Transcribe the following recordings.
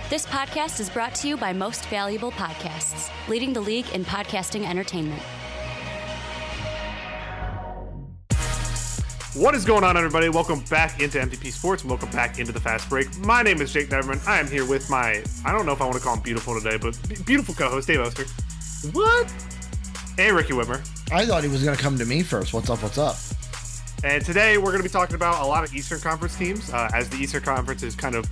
This podcast is brought to you by Most Valuable Podcasts, leading the league in podcasting entertainment. What is going on, everybody? Welcome back into MTP Sports and welcome back into the Fast Break. My name is Jake Neverman. I am here with my, I don't know if I want to call him beautiful today, but beautiful co-host, Dave Oster. What? And Ricky Widmer. I thought he was going to come to me first. What's up? And today we're going to be talking about a lot of Eastern Conference teams, as the Eastern Conference is kind of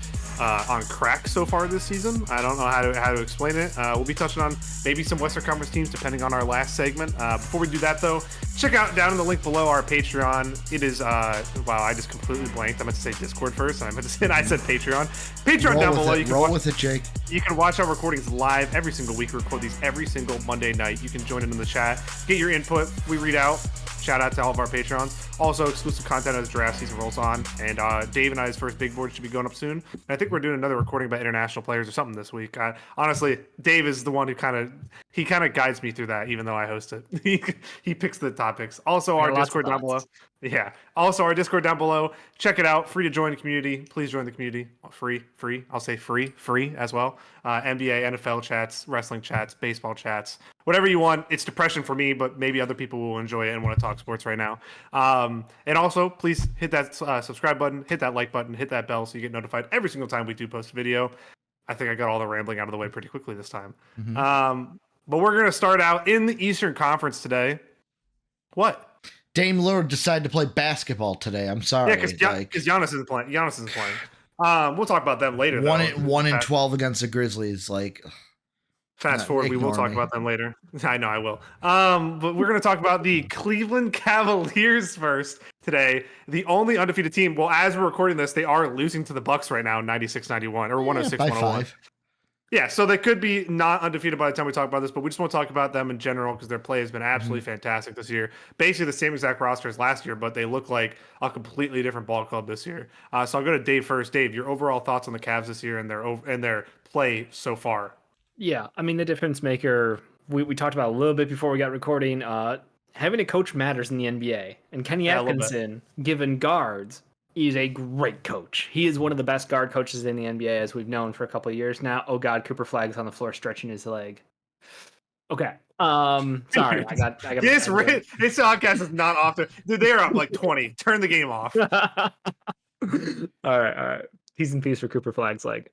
on crack so far this season. I don't know how to explain it. We'll be touching on maybe some Western Conference teams depending on our last segment. Before we do that, though, check out down in the link below our Patreon. It is wow, I just completely blanked. I meant to say Discord first, and I said Patreon. Patreon down below. You can roll with it, Jake. You can watch our recordings live every single week. We record these every single Monday night. You can join in the chat, get your input. We read out. Shout out to all of our Patrons. Also, exclusive content as draft season rolls on. And Dave and I's first big board should be going up soon. And I think we're doing another recording about international players or something this week. Honestly, Dave is the one who kind of guides me through that, even though I host it. He picks the topics. Also, our Discord down below. Yeah. Also, our Discord down below. Check it out. Free to join the community. Please join the community. Free. I'll say free as well. NBA, NFL chats, wrestling chats, baseball chats, whatever you want. It's depression for me, but maybe other people will enjoy it and want to talk sports right now. And also, please hit that subscribe button, hit that like button, hit that bell so you get notified every single time we do post a video. I think I got all the rambling out of the way pretty quickly this time. Mm-hmm. But we're going to start out in the Eastern Conference today. What? Dame Lillard decided to play basketball today. I'm sorry. Yeah, because Giannis isn't playing. We'll talk about them later. 1 and 12 against the Grizzlies. Fast forward, we will talk about them later. I know I will. But we're going to talk about the Cleveland Cavaliers first today. The only undefeated team. Well, as we're recording this, they are losing to the Bucks right now, 96-91 or 106-101. Yeah, so they could be not undefeated by the time we talk about this, but we just want to talk about them in general because their play has been absolutely fantastic this year. Basically the same exact roster as last year, but they look like a completely different ball club this year. So I'll go to Dave first. Dave, your overall thoughts on the Cavs this year and their play so far? Yeah, I mean, the difference maker, we talked about a little bit before we got recording. Having a coach matters in the NBA. And Kenny Atkinson, given guards, is a great coach. He is one of the best guard coaches in the NBA, as we've known for a couple of years now. Oh God, Cooper Flagg's on the floor stretching his leg. Okay. Sorry, I got this podcast is not off to, dude, they're up like 20. Turn the game off. All right. Peace and peace for Cooper Flagg's leg.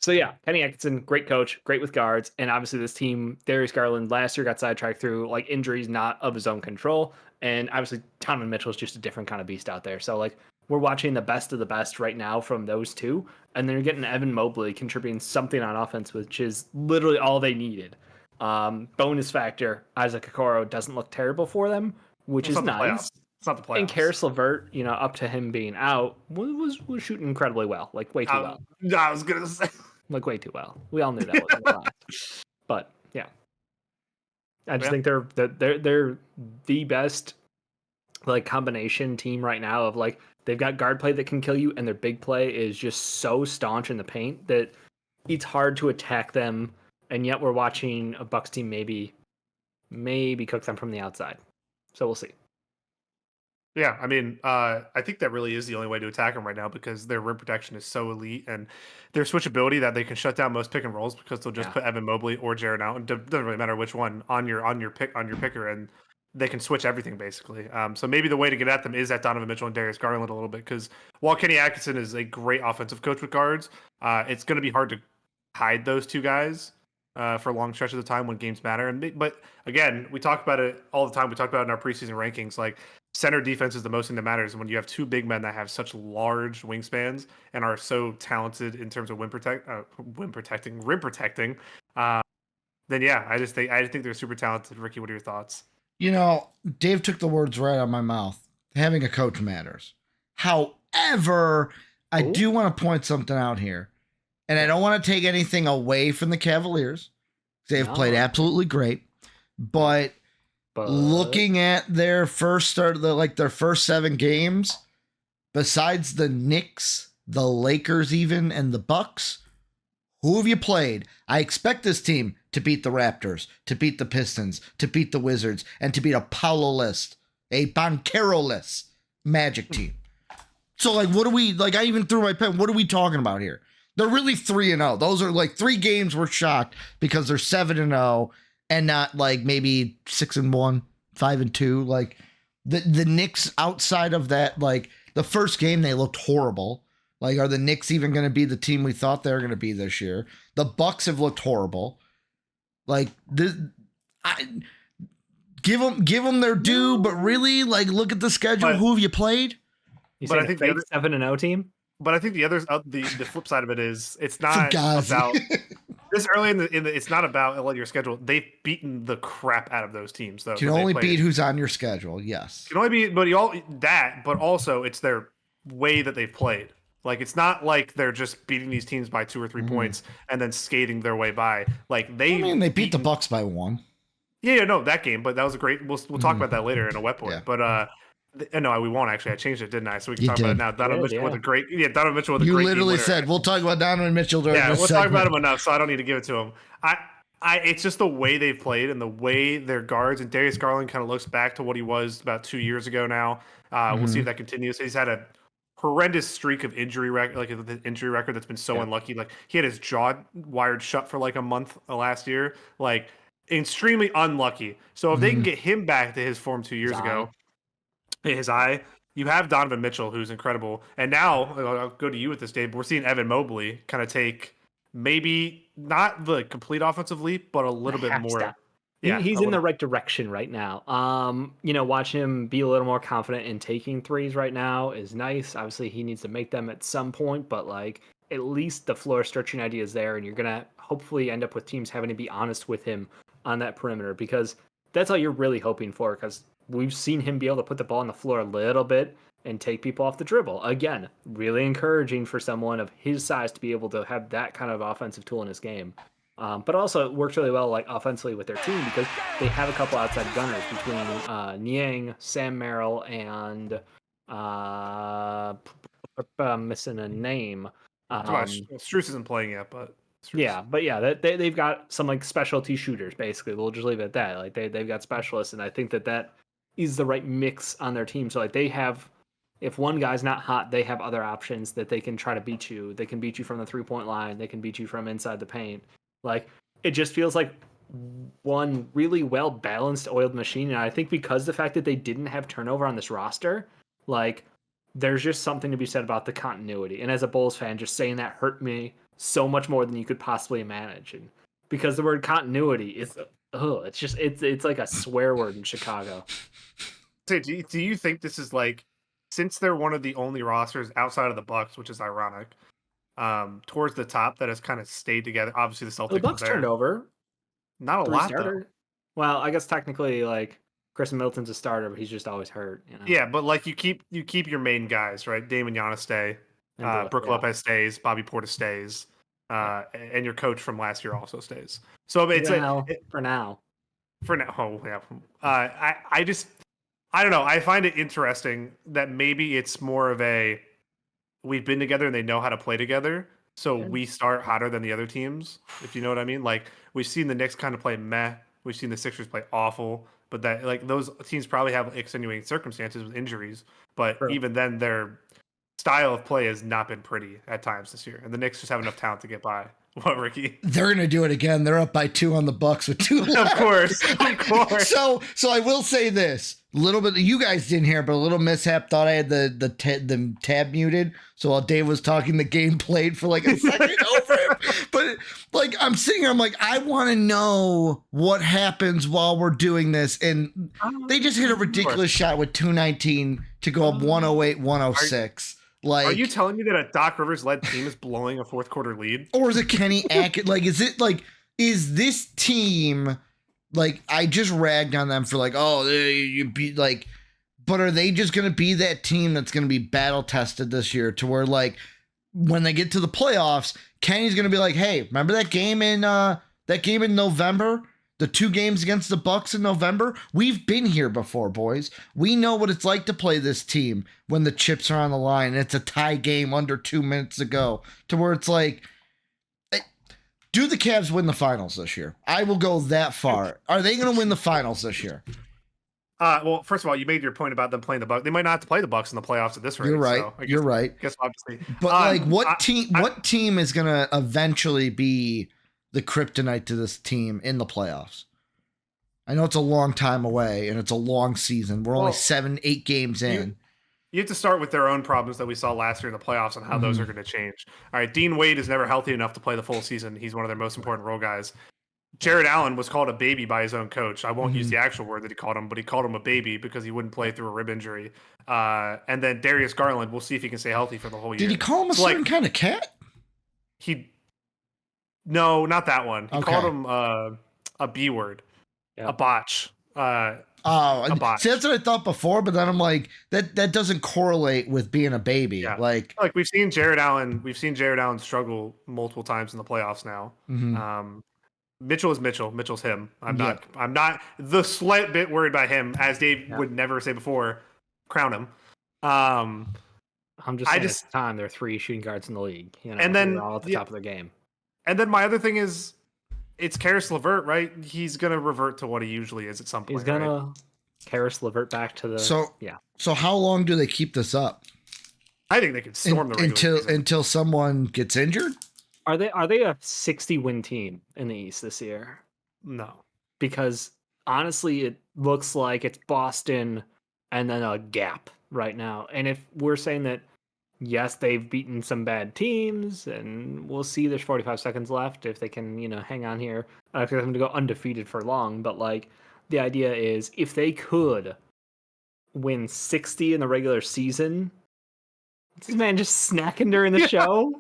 So yeah, Kenny Atkinson, great coach, great with guards, and obviously this team, Darius Garland last year got sidetracked through injuries not of his own control, and obviously Donovan Mitchell is just a different kind of beast out there. So we're watching the best of the best right now from those two, and then you're getting Evan Mobley contributing something on offense, which is literally all they needed. Bonus factor, Isaac Okoro doesn't look terrible for them, which is nice. It's not the playoffs. And Karis LeVert, up to him being out, was shooting incredibly well, way too well. I was gonna say. Way too well. We all knew that wasn't the last. But yeah, I just think they're the best combination team right now of they've got guard play that can kill you, and their big play is just so staunch in the paint that it's hard to attack them. And yet we're watching a Bucks team maybe cook them from the outside. So we'll see. Yeah, I mean, I think that really is the only way to attack them right now because their rim protection is so elite and their switchability that they can shut down most pick and rolls because they'll just put Evan Mobley or Jared Allen. Doesn't really matter which one on your picker, and they can switch everything basically. So maybe the way to get at them is at Donovan Mitchell and Darius Garland a little bit because while Kenny Atkinson is a great offensive coach with guards, it's going to be hard to hide those two guys for long stretches of time when games matter. But again, we talk about it all the time. We talk about it in our preseason rankings. Center defense is the most thing that matters. And when you have two big men that have such large wingspans and are so talented in terms of rim protecting, then yeah, I think they're super talented. Ricky, what are your thoughts? Dave took the words right out of my mouth. Having a coach matters. However, I do want to point something out here. And I don't want to take anything away from the Cavaliers. They've played absolutely great. But looking at their first start, their first 7 games, besides the Knicks, the Lakers even, and the Bucks, who have you played? I expect this team to beat the Raptors, to beat the Pistons, to beat the Wizards, and to beat a Paolo-less, a Banchero-less Magic team. So, what do we, I even threw my pen, what are we talking about here? They're really 3-0. Those are like 3 games we're shocked because they're 7-0 and not like maybe 6-1, 5-2. Like the Knicks outside of that, like the first game they looked horrible. Like, are the Knicks even going to be the team we thought they were going to be this year? The Bucks have looked horrible. Like give them their due, but really, like, look at the schedule. Who have you played? I think the 7-0 team. But I think the flip side of it is it's not about this early in the it's not about your schedule. They've beaten the crap out of those teams though. You can only beat who's on your schedule. Yes. You can only beat, but also it's their way that they've played. Like, it's not like they're just beating these teams by 2 or 3 points and then skating their way by. Like they beat the Bucks by 1. Yeah, no, that game, but that was a great. We'll talk about that later in a wet point. Yeah. But no, we won't actually. I changed it, didn't I? So we can talk about it now. Donovan Mitchell with a great. Yeah, Donovan Mitchell with a great. You literally said we'll talk about Donovan Mitchell during this we'll segment. talk about him enough, so I don't need to give it to him. It's just the way they've played and the way their guards and Darius Garland kind of looks back to what he was about 2 years ago now. We'll see if that continues. He's had a horrendous streak of injury record, that's been so unlucky. Like, he had his jaw wired shut for like a month last year. Like, extremely unlucky. So if they can get him back to his form 2 years ago, his eye, you have Donovan Mitchell, who's incredible. And now, I'll go to you with this, Dave. We're seeing Evan Mobley kind of take maybe not the complete offensive leap, but a little bit more. Step. Yeah, he's in the right direction right now. Watch him be a little more confident in taking threes right now is nice. Obviously, he needs to make them at some point, but like at least the floor stretching idea is there, and you're gonna hopefully end up with teams having to be honest with him on that perimeter, because that's all you're really hoping for, because we've seen him be able to put the ball on the floor a little bit and take people off the dribble. Again, really encouraging for someone of his size to be able to have that kind of offensive tool in his game. But also it works really well, like, offensively with their team, because they have a couple outside gunners between Niang, Sam Merrill, and missing a name. Strus isn't playing yet, but they've got some like specialty shooters. Basically, we'll just leave it at that. Like they've got specialists, and I think that is the right mix on their team. So like they have, if one guy's not hot, they have other options that they can try to beat you. They can beat you from the 3-point line. They can beat you from inside the paint. Like, it just feels like one really well balanced, oiled machine. And I think because the fact that they didn't have turnover on this roster, like, there's just something to be said about the continuity. And as a Bulls fan, just saying that hurt me so much more than you could possibly imagine, because the word continuity is it's like a swear word in Chicago. Do you think this is like, since they're one of the only rosters outside of the Bucks, which is ironic, towards the top that has kind of stayed together? Obviously the Celtics, the Bucks turned over not a lot though. Well, I guess technically, like, Chris Middleton's a starter, but he's just always hurt. Yeah, but like you keep your main guys, right? Damon Giannis stay, Brook Lopez stays, Bobby Portis stays, and your coach from last year also stays. So it's for now. Oh yeah. I don't know. I find it interesting that maybe it's more of a, we've been together and they know how to play together, so we start hotter than the other teams, if you know what I mean. Like, we've seen the Knicks kind of play meh. We've seen the Sixers play awful. But that, like, those teams probably have extenuating circumstances with injuries. But even then, their style of play has not been pretty at times this year. And the Knicks just have enough talent to get by. What, Ricky? They're going to do it again. They're up by 2 on the Bucks with 2 left. Of course. So I will say this. A little bit, you guys didn't hear, but a little mishap. Thought I had the tab muted. So while Dave was talking, the game played for like a second over him. But like, I'm sitting here, I'm like, I want to know what happens while we're doing this. And they just hit a ridiculous shot with 2:19 to go up 108-106. Like, are you telling me that a Doc Rivers led team is blowing a fourth quarter lead? Or is it Kenny Ackett? Like, is this team, like, I just ragged on them for like, oh, you beat, like, but are they just going to be that team that's going to be battle tested this year, to where, like, when they get to the playoffs, Kenny's going to be like, hey, remember that game in November? The 2 games against the Bucks in November? We've been here before, boys. We know what it's like to play this team when the chips are on the line and it's a tie game under 2 minutes to go, to where it's like, do the Cavs win the finals this year? I will go that far. Are they going to win the finals this year? Well, first of all, you made your point about them playing the Bucks. They might not have to play the Bucks in the playoffs at this rate. You're right. So You're right. I guess obviously. But like, what team is gonna eventually be the kryptonite to this team in the playoffs? I know it's a long time away and it's a long season. We're only 7-8 games in. You have to start with their own problems that we saw last year in the playoffs and how those are going to change. All right, Dean Wade is never healthy enough to play the full season. He's one of their most important role guys. Jared Allen was called a baby by his own coach. I won't use the actual word that he called him, but he called him a baby because he wouldn't play through a rib injury. And then Darius Garland, we'll see if he can stay healthy for the whole year. Did he call him a certain kind of cat? No, not that one. He called him a B word, Yeah. a botch. See, that's what I thought before, but then I'm like, that doesn't correlate with being a baby. Yeah. Like we've seen Jared Allen struggle multiple times in the playoffs now. Mitchell is Mitchell. Mitchell's him. I'm not the slight bit worried about him, as Dave would never say before. Crown him. I'm just saying it's time there are 3 shooting guards in the league. You know, and then they're all at the top of their game. And then my other thing is, it's Karis LeVert, right? He's gonna revert to what he usually is at some point. He's gonna Karis LeVert back to the So how long do they keep this up? I think they could storm the regular season. Until someone gets injured. Are they a 60-win team in the East this year? No, because honestly, it looks like it's Boston and then a gap right now. And if we're saying that, yes, they've beaten some bad teams, and we'll see. There's 45 seconds left if they can, hang on here. I expect them to go undefeated for long, but like the idea is if they could win 60 in the regular season, is this man just snacking during the show?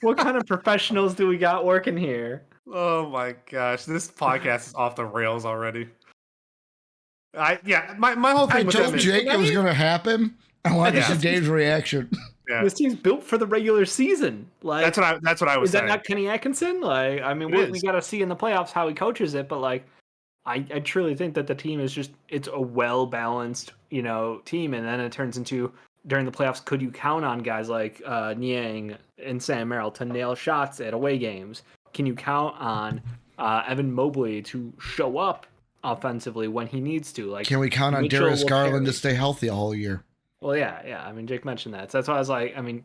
What kind of professionals do we got working here? Oh my gosh, this podcast is off the rails already. My whole thing. I told Jake it was going to happen. I wanted to see Dave's reaction. Yeah. This team's built for the regular season. Like that's what I was saying. Is that not Kenny Atkinson? Like, I mean, we got to see in the playoffs how he coaches it, but like, I truly think that the team is it's a well balanced, team, and then it turns into during the playoffs. Could you count on guys like Niang and Sam Merrill to nail shots at away games? Can you count on Evan Mobley to show up offensively when he needs to? Like, can we count on Darius Garland to stay healthy a whole year? Well, yeah. I mean, Jake mentioned that. So that's why I was like, I mean,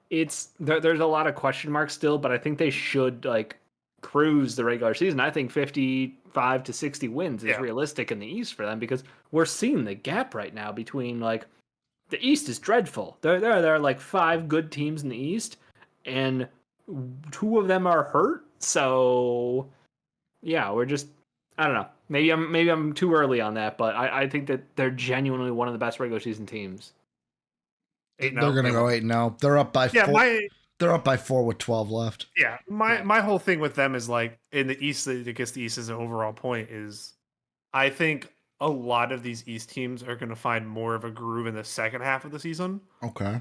it's there's a lot of question marks still, but I think they should like cruise the regular season. I think 55 to 60 wins is realistic in the East for them because we're seeing the gap right now between like the East is dreadful. There are like 5 good teams in the East, and 2 of them are hurt. So yeah, we're just I don't know. Maybe I'm too early on that, but I think that they're genuinely one of the best regular season teams. They're gonna go 8-0. They're up by 4. They're up by 4 with 12 left. Yeah, my whole thing with them is like in the East. I guess the East is an overall point is, I think a lot of these East teams are going to find more of a groove in the second half of the season. Okay.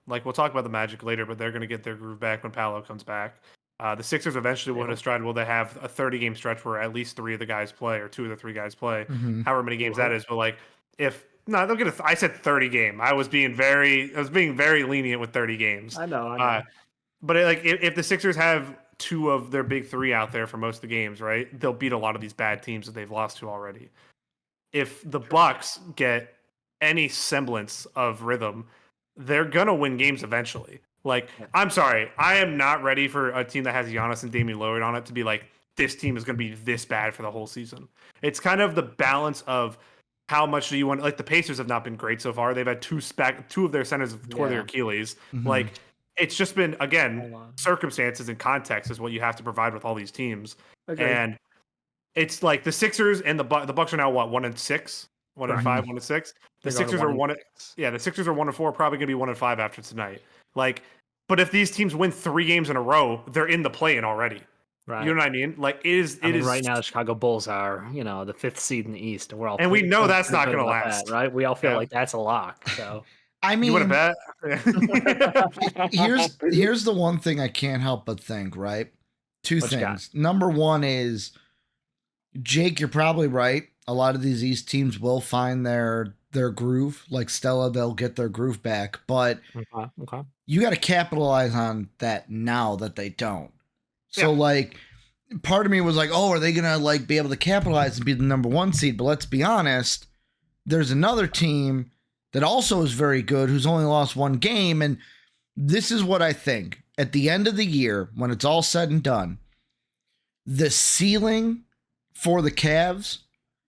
Like we'll talk about the Magic later, but they're going to get their groove back when Paolo comes back. The Sixers eventually will hit a stride. Will they have a 30-game stretch where at least 3 of the guys play, or 2 of the 3 guys play, however many games that is? But like, they'll get I said 30 game. I was being very lenient with 30 games. I know. But if the Sixers have 2 of their big 3 out there for most of the games, right, they'll beat a lot of these bad teams that they've lost to already. If the Bucks get any semblance of rhythm, they're gonna win games eventually. Like, I'm sorry, I am not ready for a team that has Giannis and Damian Lillard on it to be like, this team is going to be this bad for the whole season. It's kind of the balance of how much do you want. Like, the Pacers have not been great so far. They've had 2 of their centers have tore their Achilles. Like, it's just been, again, circumstances and context is what you have to provide with all these teams. Okay. And it's like the Sixers and the Bucks are now what, 1-6, 1-5, 1-6. The Sixers are 1. Yeah, the Sixers are 1-4. Probably gonna be 1-5 after tonight. Like, but if these teams win 3 games in a row, they're in the play-in already. Right. You know what I mean? Like, it is right now the Chicago Bulls are, the 5th seed in the East, and we're all we know that's not going to last, right? We all feel like that's a lock. So I mean, you want to bet? here's the one thing I can't help but think, right? 2 things. Number 1 is, Jake, you're probably right. A lot of these East teams will find their groove. Like Stella, they'll get their groove back, but you got to capitalize on that now that they don't. So like, part of me was like, oh, are they gonna like be able to capitalize and be the number 1 seed? But let's be honest, there's another team that also is very good who's only lost one game. And this is what I think. At the end of the year, when it's all said and done, the ceiling for the Cavs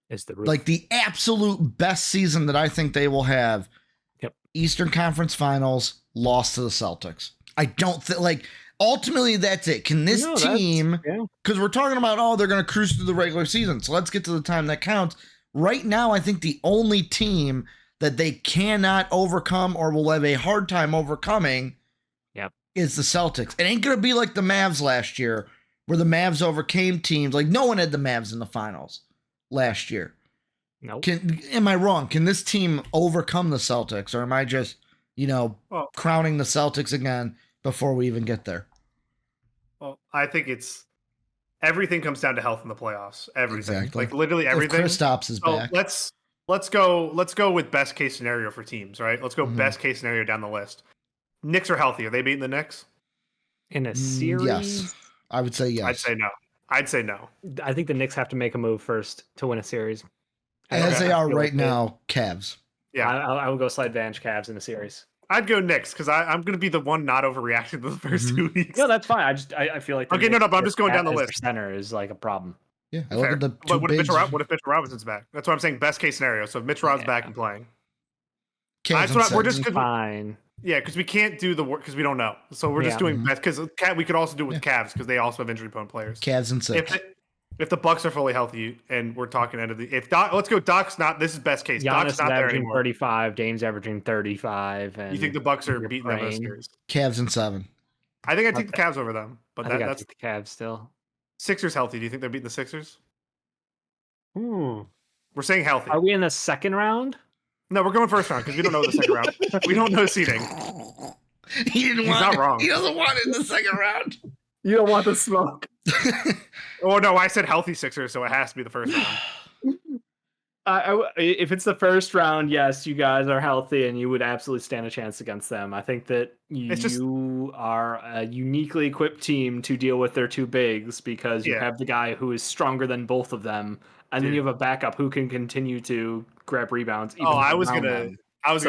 is the roof. Like the absolute best season that I think they will have. Yep. Eastern Conference Finals, lost to the Celtics. I don't think, like, ultimately that's it. Can this team, because we're talking about, they're going to cruise through the regular season. So let's get to the time that counts. Right now, I think the only team that they cannot overcome or will have a hard time overcoming is the Celtics. It ain't going to be like the Mavs last year, where the Mavs overcame teams. Like, no one had the Mavs in the finals last year. Nope. Am I wrong? Can this team overcome the Celtics, or am I just, crowning the Celtics again before we even get there? Well, I think everything comes down to health in the playoffs. Everything, exactly. Like literally everything. If Kristaps is back, let's go with best case scenario for teams, right? Let's go best case scenario down the list. Knicks are healthy. Are they beating the Knicks in a series? Yes, I would say yes. I'd say no. I think the Knicks have to make a move first to win a series. As they are right now, Cavs. Yeah, I will go slide Vanch Cavs in a series. I'd go Knicks because I'm going to be the one not overreacting to the first 2 weeks. No, that's fine. I feel like okay, no, but I'm just going down the list. Center is like a problem. Yeah, I look at the two what if Mitchell Robinson's back? That's what I'm saying. Best case scenario. So if Mitch Rob's back and playing, we're just fine. Yeah, because we can't do the work because we don't know. So we're just doing best because we could also do it with Cavs because they also have injury prone players. Cavs and 6. If the Bucks are fully healthy and we're talking end of the let's go. Doc's not. This is best case. Giannis Doc's not there anymore. 35. Dame's averaging 35. And you think the Bucks are beating them in a series? Cavs and 7. I think I'd take the Cavs over them, but that's the Cavs still. Sixers healthy. Do you think they're beating the Sixers? We're saying healthy. Are we in the second round? No, we're going first round because we don't know the second round. We don't know seeding. He's not wrong. He doesn't want it in the second round. You don't want the smoke. Oh no, I said healthy Sixers, so it has to be the first round. If it's the first round, yes, you guys are healthy and you would absolutely stand a chance against them. I think that you are a uniquely equipped team to deal with their two bigs because you have the guy who is stronger than both of them, and then you have a backup who can continue to grab rebounds. I was gonna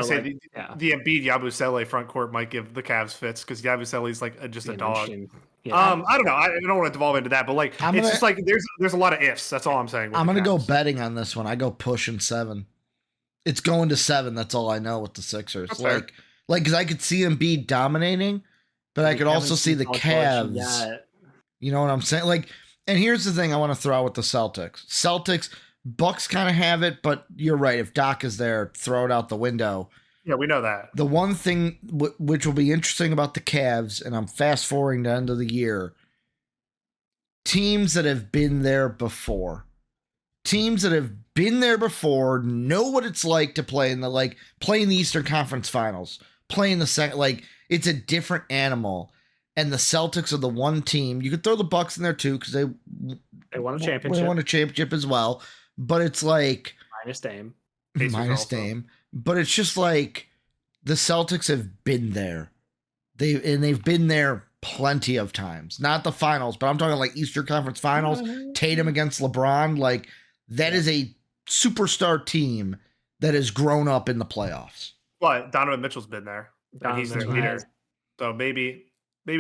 say the Embiid Yabusele front court might give the Cavs fits because Yabusele's like just a dog. Yeah. I don't know. I don't want to devolve into that, but like just like there's a lot of ifs. That's all I'm saying. I'm gonna go betting on this one. I go pushing 7. It's going to 7. That's all I know with the Sixers. That's like because I could see Embiid dominating, but I could also see the Cavs. You know what I'm saying? Like, and here's the thing I want to throw out with the Celtics. Bucks kind of have it, but you're right. If Doc is there, throw it out the window. Yeah, we know that. The one thing which will be interesting about the Cavs, and I'm fast forwarding to the end of the year, teams that have been there before. Teams that have been there before know what it's like to play in the Eastern Conference Finals, play in the second. Like, it's a different animal. And the Celtics are the one team. You could throw the Bucks in there too because they won a championship. They won a championship as well. But it's like minus Dame. But it's just like the Celtics have been there. They've been there plenty of times. Not the finals, but I'm talking like Eastern Conference Finals, Tatum against LeBron. Like, that is a superstar team that has grown up in the playoffs. But Donovan Mitchell's been there. And he's their leader. So maybe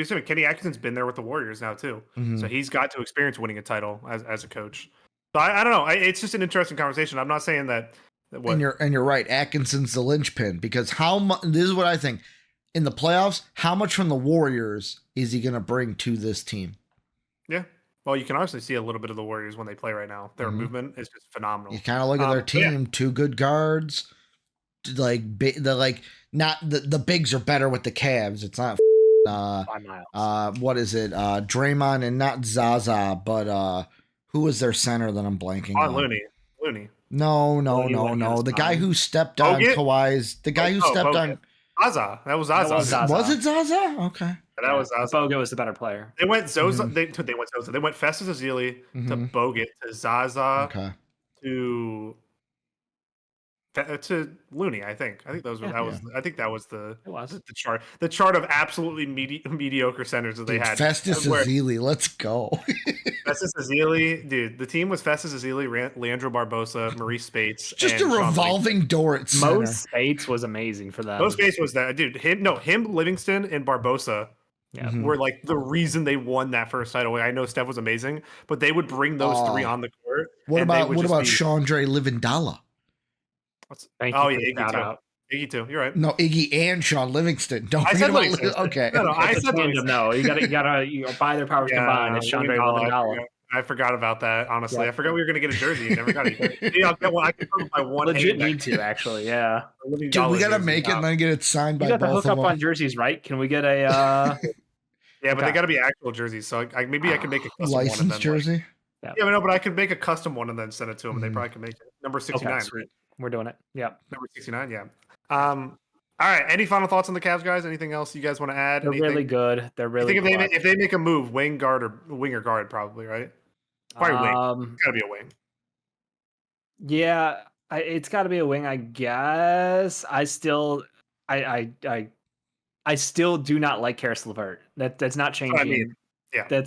soon. Kenny Atkinson's been there with the Warriors now too. So he's got to experience winning a title as a coach. So I don't know. It's just an interesting conversation. I'm not saying that. And you're right. Atkinson's the linchpin because this is what I think in the playoffs. How much from the Warriors is he going to bring to this team? Yeah. Well, you can honestly see a little bit of the Warriors when they play right now. Their movement is just phenomenal. You kind of look at their team. 2 good guards. Not the bigs are better with the Cavs. It's not. What is it? Draymond and not Zaza, but who was their center that I'm blanking on? Looney. No. The guy who stepped on Kawhi's. The guy who stepped on Zaza. That was Zaza. Was it Zaza? Okay. That was Zaza. Bogut was the better player. They went Zoza. They went Zoza. They went Festus Ezeli to Bogut to Zaza to To Looney, I think. I think those were Yeah. that was. I think that was It was. the chart. The chart of absolutely mediocre centers that they Dude, had. Festus Where Ezeli, let's go. Festus Ezeli, dude. The team was Festus Ezeli, Leandro Barbosa, Maurice Spates, Just and a Sean revolving door at center. Mo Spates was amazing for them. Mo Spates was that dude. Him, Livingston, and Barbosa Yeah. Mhm. were like the reason they won that first title. I know Steph was amazing, but they would bring those three on the court. What and they about would what just about be- Chandra Livindala? Thank Oh you yeah, for the Iggy shout too. out. Iggy too. You're right. No, Iggy and Sean Livingston. Don't I forget said about Livingston. okay. No, I It's a said tandem. No, you gotta by their powers combined. It's Chandra Livindala. I forgot about that. Honestly, Yeah. I forgot we were gonna get a jersey. You never got it. Maybe I'll get one. I can put my one. Legit hand need to actually. Yeah. $1 Dude, we gotta jersey. make it and then get it signed You by got the both hook of up them. on jerseys, right? Can we get a Yeah, but they Okay. got to be actual jerseys. So maybe I can make a custom one. And Licensed then, jersey. yeah, but no, but I could make a custom one and then send it to them, and they Mhm. probably can make it. Number 69. okay, sweet. We're doing it. Yeah. Number 69. Yeah. All right. Any final thoughts on the Cavs, guys? Anything else you guys want to add? They're Anything? really good. They're I really think clutch. if they make a move, wing guard or winger guard, probably right. Probably wing. Got to be a wing. Yeah, it's got to be a wing, I guess. I still do not like Karis LeVert. That's not changing. what I mean. Yeah.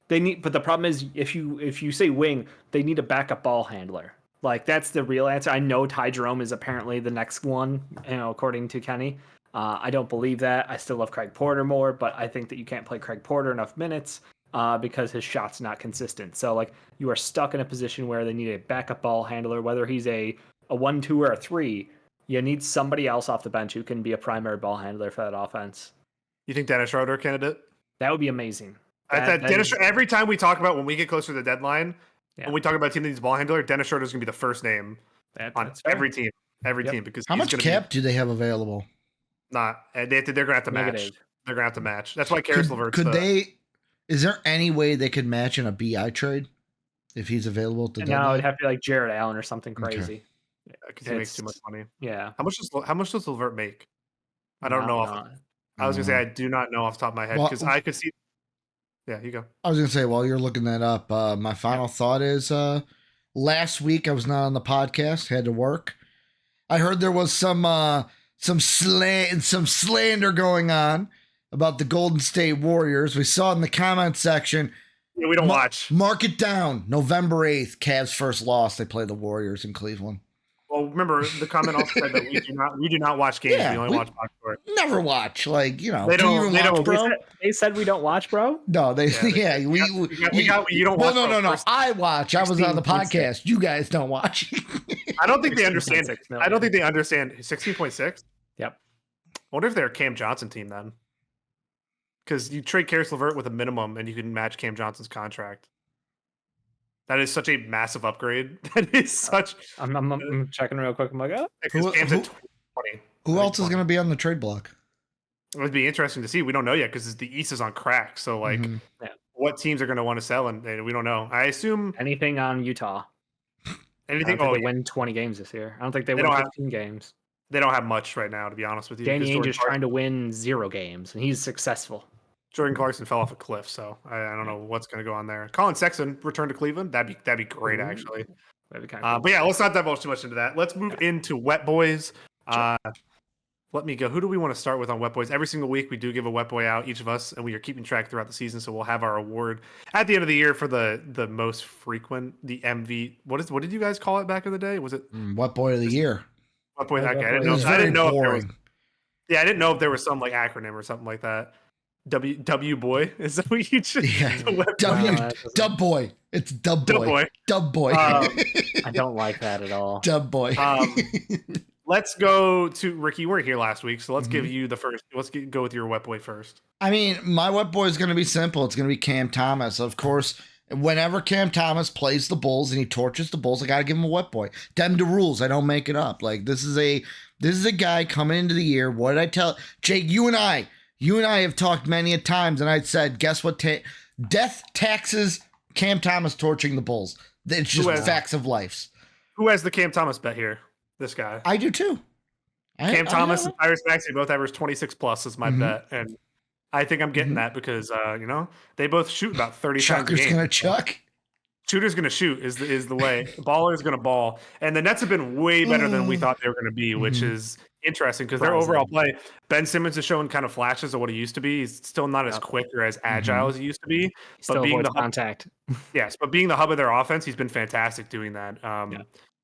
They need, but the problem is if you say wing, they need a backup ball handler. Like that's the real answer. I know Ty Jerome is apparently the next one, according to Kenny. I don't believe that. I still love Craig Porter more, but I think that you can't play Craig Porter enough minutes because his shot's not consistent. So like you are stuck in a position where they need a backup ball handler, whether he's a 1-2 or a 3. You need somebody else off the bench who can be a primary ball handler for that offense. You think Dennis Schroeder candidate? That would be amazing. Every time we talk about when we get closer to the deadline, Yeah. when we talk about a team that needs a ball handler, Dennis Schroeder is going to be the first name on That's fair. every team, because How he's much gonna cap do they have available? Be they're going to have to match. Negative. They're going to have to match. That's why Karis LeVert's Could they? Is there any way they could match in a BI trade if he's available at the No, deadline? it'd have to be like Jared Allen or something Okay. crazy. because he makes too much money. Yeah. How much does LeVert make? I don't know. I was going to say I do not know off the top of my head Well- because I could see. Yeah, you go. I was gonna say while you're looking that up, my final thought is last week I was not on the podcast, had to work. I heard there was some slander going on about the Golden State Warriors. We saw it in the comment section. Yeah, we don't watch. Mark it down. November 8th, Cavs first loss. They play the Warriors in Cleveland. Well, remember the comment also said that we do not watch games. Yeah, we only watch box score. Never watch. Like, They do don't- you even they watch, don't- bro? They said we don't watch, bro. No, they Yeah, you don't watch. No. First- I watch. I was on the 16.6. podcast. You guys don't watch. I don't think they understand. 16.6 million. I don't think they understand 16.6. Yep. I wonder if they're a Cam Johnson team then, because you trade Karis LeVert with a minimum and you can match Cam Johnson's contract. That is such a massive upgrade. That is such. I'm checking real quick. I'm like, oh. Because Cam's at 20. Who else is going to be on the trade block? It would be interesting to see. We don't know yet because the East is on crack. So like, Mhm. what teams are going to want to sell, and we don't know. I assume Anything on Utah? anything. I don't Oh, think they win 20 games this year. I don't think they They win don't have- 15 games. they don't have much right now, to be honest with you. Danny because Ainge is trying to win 0 games, and he's successful. Jordan Clarkson fell off a cliff, so I don't know what's going to go on there. Colin Sexton returned to Cleveland. That'd be great, Ooh. actually. That'd be kind of cool. But yeah, let's not divulge too much into that. Let's move into Wet Boys. Let me go. Who do we want to start with on Wet Boys? Every single week we do give a Wet Boy out, each of us, and we are keeping track throughout the season. So we'll have our award at the end of the year for the most frequent, the MV. What did you guys call it back in the day? Was it What boy of the year? Wet Boy? Wet Okay, I Boy. didn't It know. was I very didn't know if there was. boring. Yeah, I didn't know if there was some like acronym or something like that. W Boy, is that what you just? Yeah. the Wet W that doesn't- Dub boy. It's Dub Dub boy. Boy. Dub boy. I don't like that at all. Dub boy. Let's go to Ricky. You weren't here last week, so let's Mm-hmm. give you the first. Go with your Wet Boy first. I mean, my wet boy is going to be simple. It's going to be Cam Thomas. Of course, whenever Cam Thomas plays the Bulls and he torches the Bulls, I got to give him a wet boy. Them the rules. I don't make it up. Like this is a guy coming into the year. What did I tell Jake? You and I have talked many a times, and I said, guess what? Death taxes Cam Thomas torching the Bulls. It's just Who has- facts of life. Who has the Cam Thomas bet here? This guy. I do too. Cam Thomas and Tyrese Maxey both average 26 plus is my Mhm. bet, and I think I'm getting that because they both shoot about 30 times a Chucker's game. gonna chuck. Shooter's going to shoot is the way. Baller's going to ball. And the Nets have been way better than we thought they were going to be, which is interesting because their overall play, Ben Simmons is showing kind of flashes of what he used to be. He's still not as quick or as agile as he used to be. He still avoids contact. Yes, but being the hub of their offense, he's been fantastic doing that.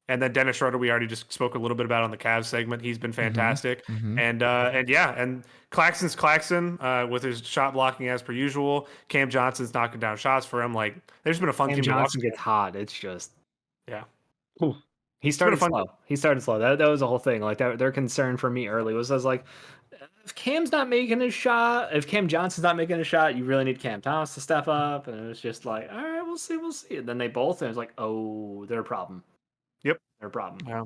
And then Dennis Schroeder, we already just spoke a little bit about on the Cavs segment. He's been fantastic. And Claxton's Claxton with his shot blocking as per usual. Cam Johnson's knocking down shots for him. Like, there's been a fun Cam team to watch. Johnson gets hot. It's just Ooh. He started slow. That was the whole thing. Like their concern for me early was I was like, if Cam's not making a shot, if Cam Johnson's not making a shot, you really need Cam Thomas to step up. And it was just like, all right, we'll see. And then they both, and it was like, oh, they're a problem. Yep, they're a problem. Yeah.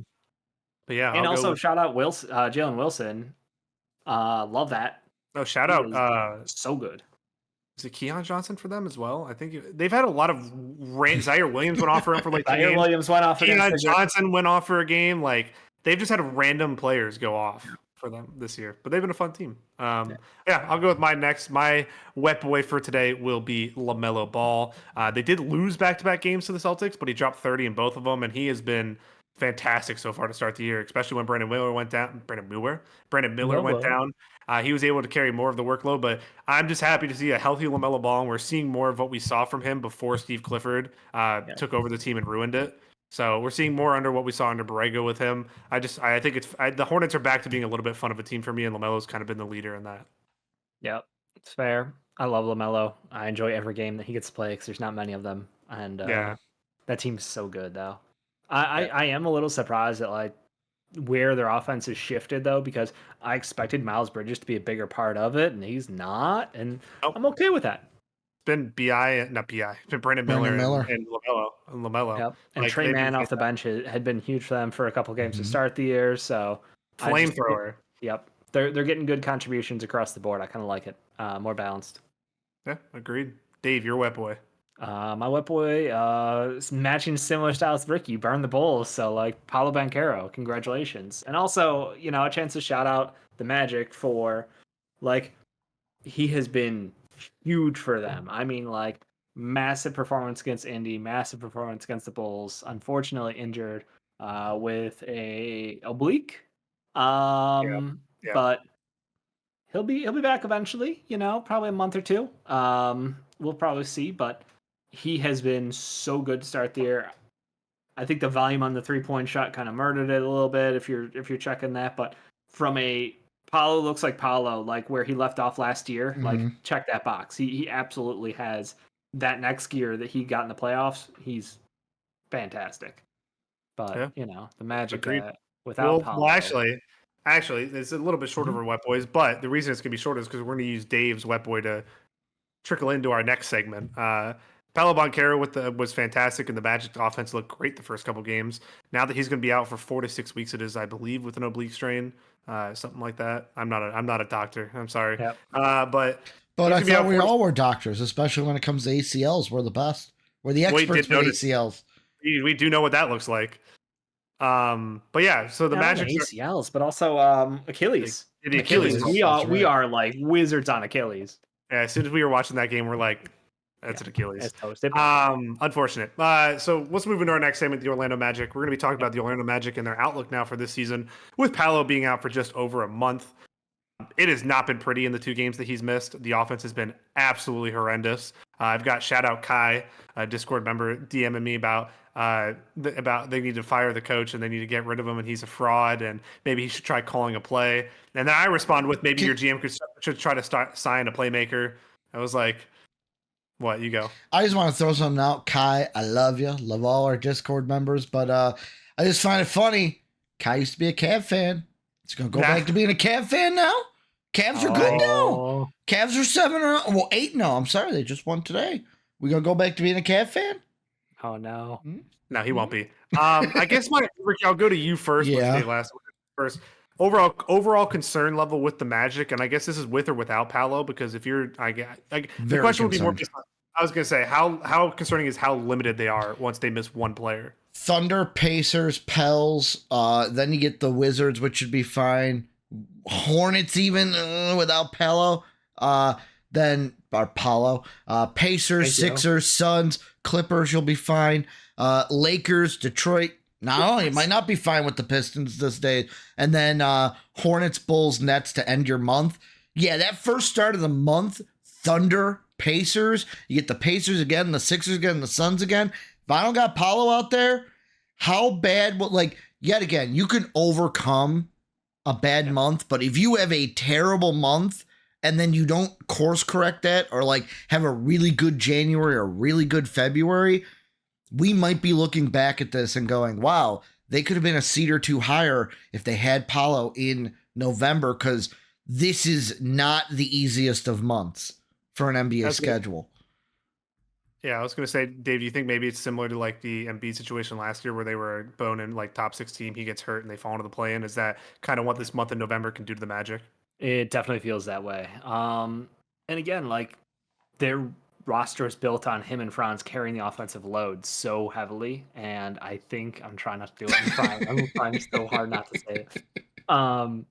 But yeah, and also shout out Jalen Wilson. Love that. Oh, shout out! So good. Is it Keon Johnson for them as well? I think they've had a lot of Zaire Williams went off for him for like Zaire Williams went off. Keon Johnson went off for a game. Like they've just had random players go off for them this year, but they've been a fun team. I'll go with my wet boy for today will be LaMelo Ball. They did lose back-to-back games to the Celtics, but he dropped 30 in both of them, and he has been fantastic so far to start the year, especially when Brandon Miller went down. He was able to carry more of the workload, but I'm just happy to see a healthy LaMelo Ball, and we're seeing more of what we saw from him before Steve Clifford took over the team and ruined it. So we're seeing more under what we saw under Borrego with him. I think the Hornets are back to being a little bit fun of a team for me, and LaMelo's kind of been the leader in that. Yep, it's fair. I love LaMelo. I enjoy every game that he gets to play because there's not many of them, and that team's so good though. I am a little surprised at like where their offense has shifted though, because I expected Miles Bridges to be a bigger part of it, and he's not, and I'm okay with that. It's been It's been Brandon Miller. And LaMelo. Yep. And like, Trey Mann off the bench had been huge for them for a couple games to start the year. So flamethrower. Yep. They're getting good contributions across the board. I kind of like it. More balanced. Yeah, agreed. Dave, your wet boy. My wet boy is matching similar styles to Ricky, burn the Bulls. So like Paolo Banchero, congratulations. And also, a chance to shout out the Magic for like he has been huge for them. I mean, like massive performance against Indy, massive performance against the Bulls. Unfortunately injured with a oblique. But he'll be back eventually. Probably a month or two. We'll probably see, but he has been so good to start the year. I think the volume on the 3-point shot kind of murdered it a little bit if you're checking that, but from a Paolo looks like Paolo, like where he left off last year. Like check that box. He absolutely has that next gear that he got in the playoffs. He's fantastic. But the Magic without Paolo. Well, actually, it's a little bit shorter for wet boys, but the reason it's gonna be short is because we're gonna use Dave's wet boy to trickle into our next segment. Paolo Banchero was fantastic, and the Magic offense looked great the first couple games. Now that he's going to be out for 4 to 6 weeks, it is, I believe, with an oblique strain, something like that. I'm not a doctor. I'm sorry. Yep. But I thought we all were doctors, especially when it comes to ACLs. We're the best. We're the experts with ACLs. We do know what that looks like. But yeah, so the Magic ACLs, but also Achilles. The Achilles. We are like wizards on Achilles. Yeah, as soon as we were watching that game, we're like, that's an Achilles. Unfortunate. So let's move into our next segment, the Orlando Magic. We're going to be talking about the Orlando Magic and their outlook now for this season, with Paolo being out for just over a month. It has not been pretty in the 2 games that he's missed. The offense has been absolutely horrendous. I've got shout out Kai, a Discord member, DMing me about they need to fire the coach and they need to get rid of him and he's a fraud and maybe he should try calling a play. And then I respond with maybe your GM should try to sign a playmaker. I was like, what? You go. I just want to throw something out. Kai, I love you. Love all our Discord members, but I just find it funny. Kai used to be a Cav fan. He's going to go back to being a Cav fan now? Cavs are good now. Cavs are 8-0. I'm sorry, they just won today. We going to go back to being a Cav fan? Oh, no. No, he won't be. I guess Ricky, I'll go to you first. Yeah. First. Overall concern level with the Magic, and I guess this is with or without Paolo, because if you're, the question would be more. I was gonna say how concerning is how limited they are once they miss one player. Thunder, Pacers, Pels. Then you get the Wizards, which should be fine. Hornets even without Paolo. Then Paulo. Pacers, Thank you. Sixers, Suns, Clippers, you'll be fine. Lakers, Detroit. No, you might not be fine with the Pistons this day. And then Hornets, Bulls, Nets to end your month. Yeah, that first start of the month, Thunder, Pacers. You get the Pacers again, the Sixers again, the Suns again. If I don't got Paulo out there, how bad would, like, yet again, you can overcome a bad month, but if you have a terrible month and then you don't course correct that or like have a really good January or really good February, we might be looking back at this and going, wow, they could have been a seed or two higher if they had Paulo in November, because this is not the easiest of months for an NBA schedule. Yeah, I was going to say, Dave, do you think maybe it's similar to like the Embiid situation last year where they were boning like top 6 team, he gets hurt and they fall into the play-in? Is that kind of what this month in November can do to the Magic? It definitely feels that way. And again, like their roster is built on him and Franz carrying the offensive load so heavily, and I think I'm trying not to do it. I'm trying so hard not to say it.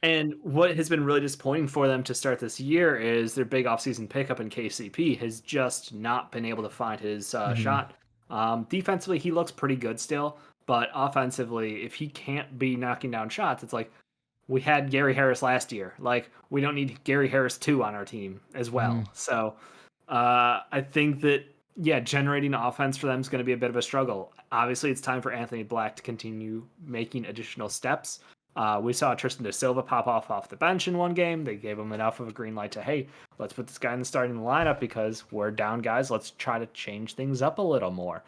And what has been really disappointing for them to start this year is their big offseason pickup in KCP has just not been able to find his shot. Defensively, he looks pretty good still, but offensively, if he can't be knocking down shots, it's like we had Gary Harris last year. Like, we don't need Gary Harris 2 on our team as well. So I think that, yeah, generating offense for them is going to be a bit of a struggle. Obviously, it's time for Anthony Black to continue making additional steps. We saw Tristan da Silva pop off the bench in one game. They gave him enough of a green light to, hey, let's put this guy in the starting lineup because we're down, guys. Let's try to change things up a little more.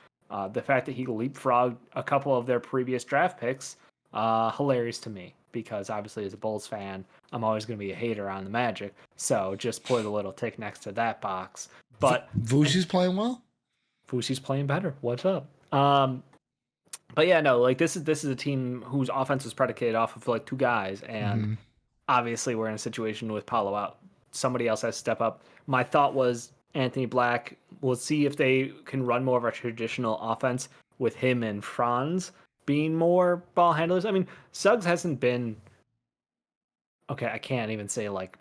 The fact that he leapfrogged a couple of their previous draft picks, hilarious to me, because obviously as a Bulls fan, I'm always going to be a hater on the Magic. So just put a little tick next to that box. But Vucevic's playing well. Vucevic's playing better. What's up? But yeah, no, like this is a team whose offense was predicated off of like 2 guys, and obviously we're in a situation with Paulo out. Somebody else has to step up. My thought was Anthony Black. We'll see if they can run more of a traditional offense with him and Franz being more ball handlers. I mean, Suggs hasn't been okay. I can't even say like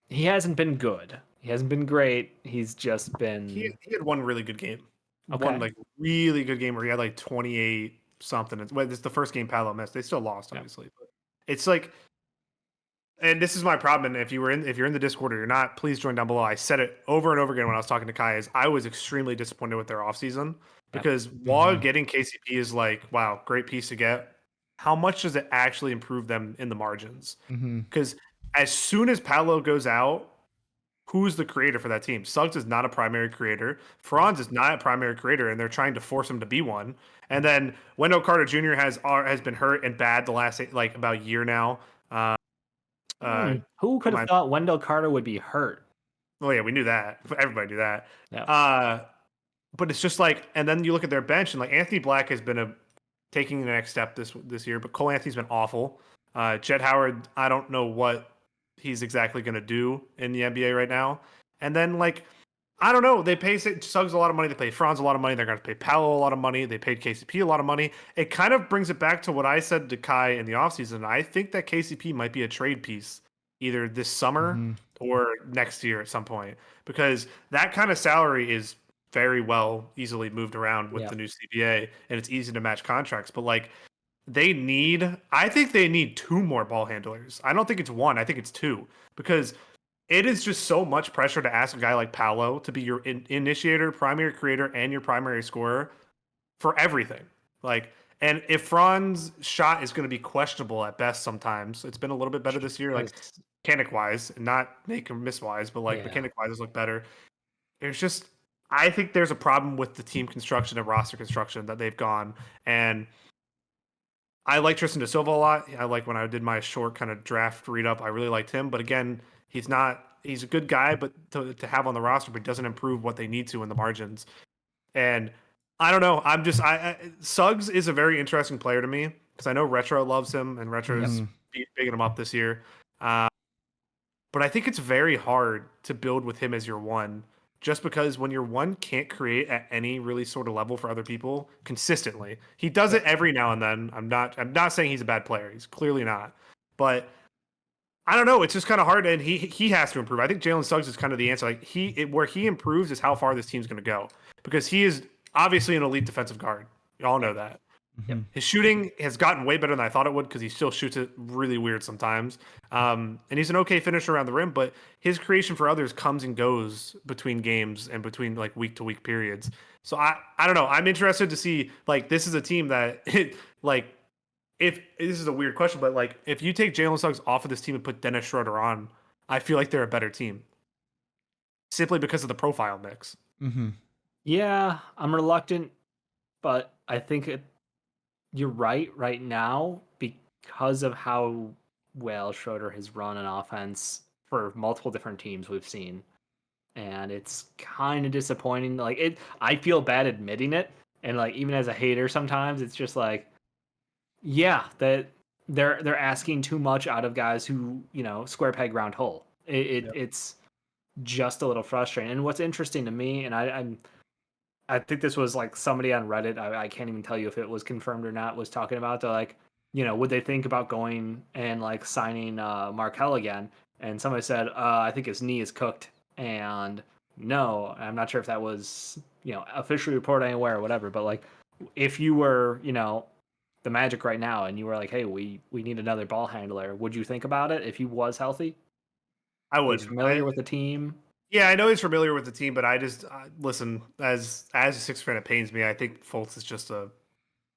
he hasn't been good. He hasn't been great. He's just been. He had one really good game. Okay. One like really good game where he had like 28 something. Well, this is the first game Paolo missed. They still lost, obviously, but it's like, and this is my problem. And if you're in the Discord or you're not, please join down below. I said it over and over again when I was talking to Kai. Is I was extremely disappointed with their offseason because while getting KCP is like, wow, great piece to get. How much does it actually improve them in the margins? Because as soon as Paolo goes out, who's the creator for that team? Suggs is not a primary creator. Franz is not a primary creator, and they're trying to force him to be one. And then Wendell Carter Jr. has been hurt and bad the last about a year now. Who could have thought Wendell Carter would be hurt? Well, yeah, we knew that. Everybody knew that. Yeah. But it's just like, and then you look at their bench, and like Anthony Black has been taking the next step this year, but Cole Anthony's been awful. Jet Howard, I don't know what he's exactly going to do in the NBA right now. And then, like, I don't know. They pay Suggs a lot of money. They pay Franz a lot of money. They're going to pay Paolo a lot of money. They paid KCP a lot of money. It kind of brings it back to what I said to Kai in the offseason. I think that KCP might be a trade piece either this summer or next year at some point, because that kind of salary is very well easily moved around with the new CBA, and it's easy to match contracts. But, like, I think they need 2 more ball handlers. I don't think it's 1. I think it's 2, because it is just so much pressure to ask a guy like Paolo to be your initiator, primary creator, and your primary scorer for everything. Like, and if Franz's shot is going to be questionable at best sometimes, it's been a little bit better this year, like mechanic-wise, not make or miss-wise, but like mechanic-wise, it's looked better. There's just, I think there's a problem with the team construction and roster construction that they've gone, and I like Tristan da Silva a lot. I like when I did my short kind of draft read up, I really liked him. But again, he's a good guy, but to have on the roster, but he doesn't improve what they need to in the margins. And I don't know. Suggs is a very interesting player to me because I know Retro loves him and Retro is bigging him up this year. But I think it's very hard to build with him as your 1. Just because when your 1 can't create at any really sort of level for other people consistently, he does it every now and then. I'm not saying he's a bad player. He's clearly not. But I don't know. It's just kind of hard, and he has to improve. I think Jalen Suggs is kind of the answer. Like where he improves is how far this team's going to go, because he is obviously an elite defensive guard. You all know that. Mhm. His shooting has gotten way better than I thought it would, because he still shoots it really weird sometimes. And he's an okay finisher around the rim, but his creation for others comes and goes between games and between like week to week periods. So I don't know. I'm interested to see, like, this is a team that like, if this is a weird question, but like, if you take Jalen Suggs off of this team and put Dennis Schroeder on, I feel like they're a better team simply because of the profile mix. Mm-hmm. Yeah, I'm reluctant, but I think you're right now, because of how well Schroeder has run an offense for multiple different teams we've seen. And it's kind of disappointing. Like, I feel bad admitting it. And like, even as a hater, sometimes it's just like, yeah, that they're asking too much out of guys who, square peg round hole. It's just a little frustrating. And what's interesting to me, and I think this was like somebody on Reddit, I can't even tell you if it was confirmed or not, was talking about, they're like, would they think about going and like signing Markel again? And somebody said, I think his knee is cooked. And no, I'm not sure if that was, officially reported anywhere or whatever, but like, if you were, the Magic right now and you were like, hey, we need another ball handler, would you think about it if he was healthy? I would. He's familiar with the team. Yeah, I know he's familiar with the team, but I just listen, as a Sixers fan, it pains me. I think Fultz is just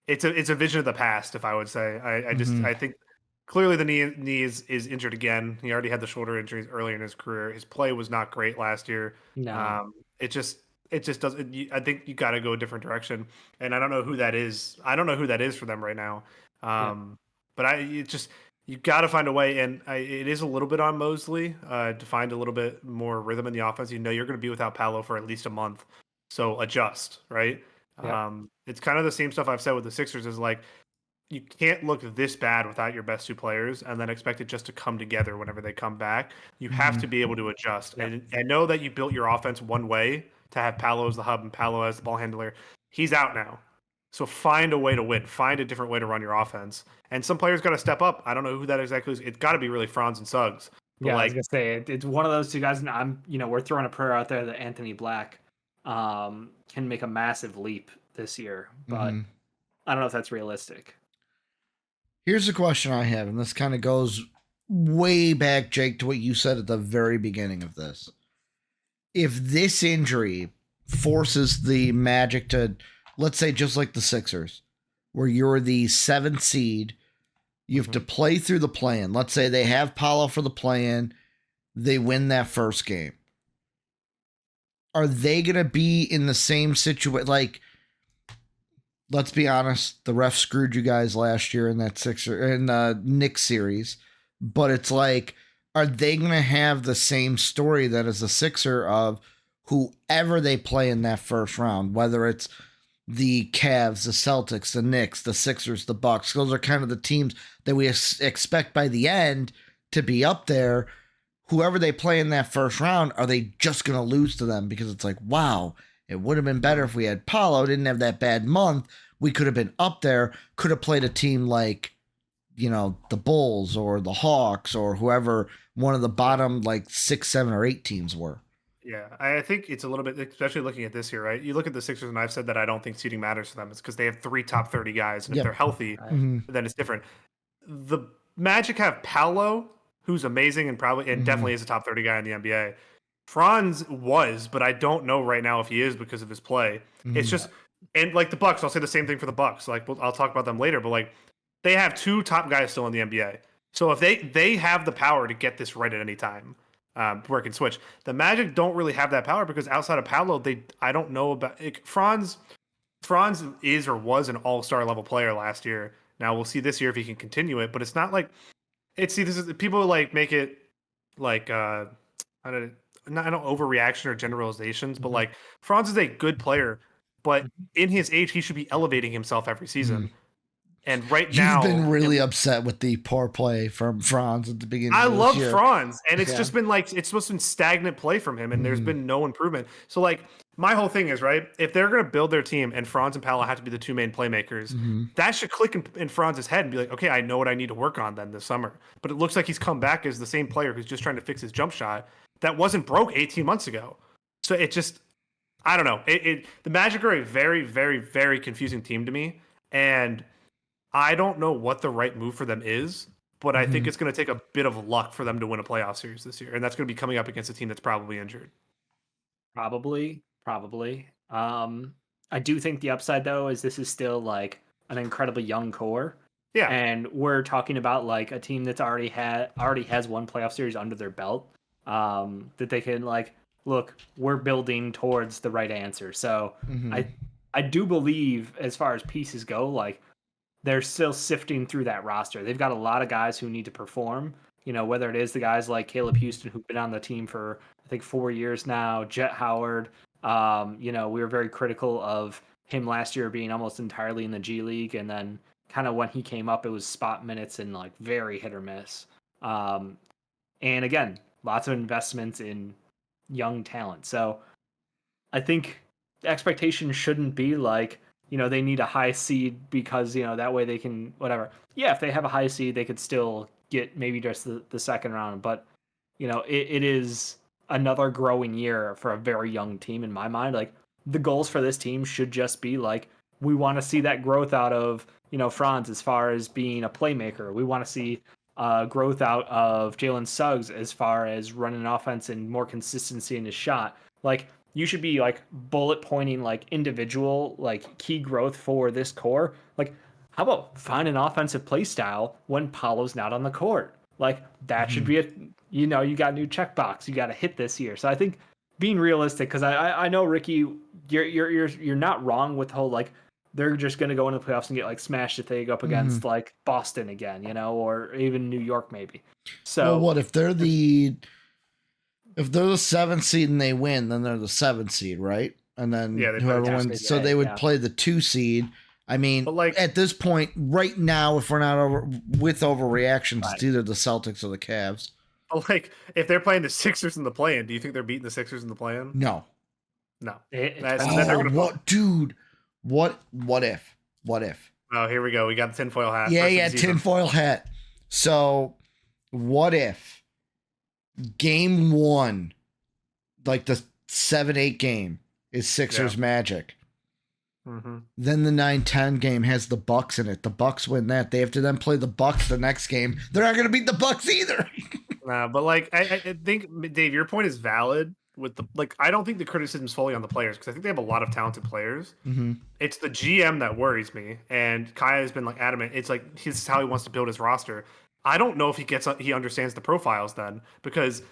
it's a vision of the past, if I would say. I think clearly the knee is injured again. He already had the shoulder injuries earlier in his career. His play was not great last year. No. It just doesn't. I think you got to go a different direction, and I don't know who that is. I don't know who that is for them right now. But you got to find a way, and it is a little bit on Mosley to find a little bit more rhythm in the offense. You're going to be without Paolo for at least a month, so adjust, right? Yep. It's kind of the same stuff I've said with the Sixers. Is like, you can't look this bad without your best two players and then expect it just to come together whenever they come back. You have to be able to adjust. Yep. And I know that you built your offense one way to have Paolo as the hub and Paolo as the ball handler. He's out now. So find a way to win. Find a different way to run your offense. And some players got to step up. I don't know who that exactly is. It's got to be really Franz and Suggs. But I was gonna say it's one of those two guys, and we're throwing a prayer out there that Anthony Black can make a massive leap this year, but I don't know if that's realistic. Here's a question I have, and this kind of goes way back, Jake, to what you said at the very beginning of this. If this injury forces the Magic to, let's say, just like the Sixers, where you're the 7th seed, you have to play through the play-in. Let's say they have Paolo for the play-in, they win that first game. Are they going to be in the same situation? Like, let's be honest, the ref screwed you guys last year in that Knicks series, but it's like, are they going to have the same story that as a Sixer of whoever they play in that first round, whether it's the Cavs, the Celtics, the Knicks, the Sixers, the Bucks? Those are kind of the teams that we expect by the end to be up there. Whoever they play in that first round, are they just going to lose to them? Because it's like, wow, it would have been better if we had Paolo, didn't have that bad month. We could have been up there, could have played a team like, the Bulls or the Hawks or whoever one of the bottom like 6, 7, or 8 teams were. Yeah, I think it's a little bit, especially looking at this year, right? You look at the Sixers, and I've said that I don't think seeding matters to them. It's because they have 3 top 30 guys, and if they're healthy, then it's different. The Magic have Paolo, who's amazing and definitely is a top 30 guy in the NBA. Franz was, but I don't know right now if he is because of his play. It's just, and like the Bucks, I'll say the same thing for the Bucks. Like, I'll talk about them later, but like, they have 2 top guys still in the NBA. So if they have the power to get this right at any time, where it can switch. The Magic don't really have that power because outside of Paolo, I don't know about Franz. Franz is or was an all-star level player last year. Now we'll see this year if he can continue it, but it's not like this is people like make it like I don't overreaction or generalizations, but like Franz is a good player, but in his age he should be elevating himself every season. And now you've been really upset with the poor play from Franz at the beginning. I of this love year. Franz, and it's just been like it's supposed to be stagnant play from him, and there's been no improvement. So like my whole thing is, right, if they're going to build their team and Franz and Paolo have to be the two main playmakers, that should click in Franz's head and be like, okay, I know what I need to work on then this summer. But it looks like he's come back as the same player who's just trying to fix his jump shot that wasn't broke 18 months ago. So it just, I don't know. The Magic are a very, very, very confusing team to me. And I don't know what the right move for them is, but I think it's going to take a bit of luck for them to win a playoff series this year. And that's going to be coming up against a team that's probably injured. Probably. I do think the upside though is this is still like an incredibly young core. Yeah. And we're talking about like a team that's already has one playoff series under their belt. That they can like, look, we're building towards the right answer. So I do believe as far as pieces go, like they're still sifting through that roster. They've got a lot of guys who need to perform, you know, whether it is the guys like Caleb Houston, who've been on the team for, I think 4 years now, Jet Howard. You know, we were very critical of him last year being almost entirely in the G League. And then kind of when he came up, it was spot minutes and like very hit or miss. And again, lots of investments in young talent. So I think the expectation shouldn't be like, you know, they need a high seed because, you know, that way they can whatever. Yeah, if they have a high seed, they could still get maybe just the second round. But, you know, it is another growing year for a very young team in my mind. Like the goals for this team should just be like, we want to see that growth out of, you know, Franz as far as being a playmaker. We want to see growth out of Jalen Suggs as far as running an offense and more consistency in his shot. Like you should be like bullet pointing like individual like key growth for this core. Like how about find an offensive play style when Paolo's not on the court? Like that should be you know, you got a new checkbox you got to hit this year. So I think being realistic, because I know Ricky, you're not wrong with the whole like they're just going to go into the playoffs and get like smashed if they go up against like Boston again, you know, or even New York maybe. So well, what if they're the 7th seed and they win, then they're the 7th seed, right? And then whoever wins, so they would play the 2 seed. I mean, but like at this point, right now, if we're not overreactions, it's either the Celtics or the Cavs. But like, if they're playing the Sixers in the play-in, do you think they're beating the Sixers in the play-in? No. What, dude? What if? Oh, here we go. We got the tinfoil hat. Yeah, tinfoil hat. So, what if game 1, like the 7-8 game, is Sixers Magic? Then the 9-10 game has the Bucks in it. The Bucks win that. They have to then play the Bucks the next game. They're not going to beat the Bucks either. But like, I think, Dave, your point is valid. With the like, I don't think the criticism's fully on the players because I think they have a lot of talented players. It's the GM that worries me, and Kaya has been like adamant. It's like this is how he wants to build his roster. I don't know if he understands the profiles then, because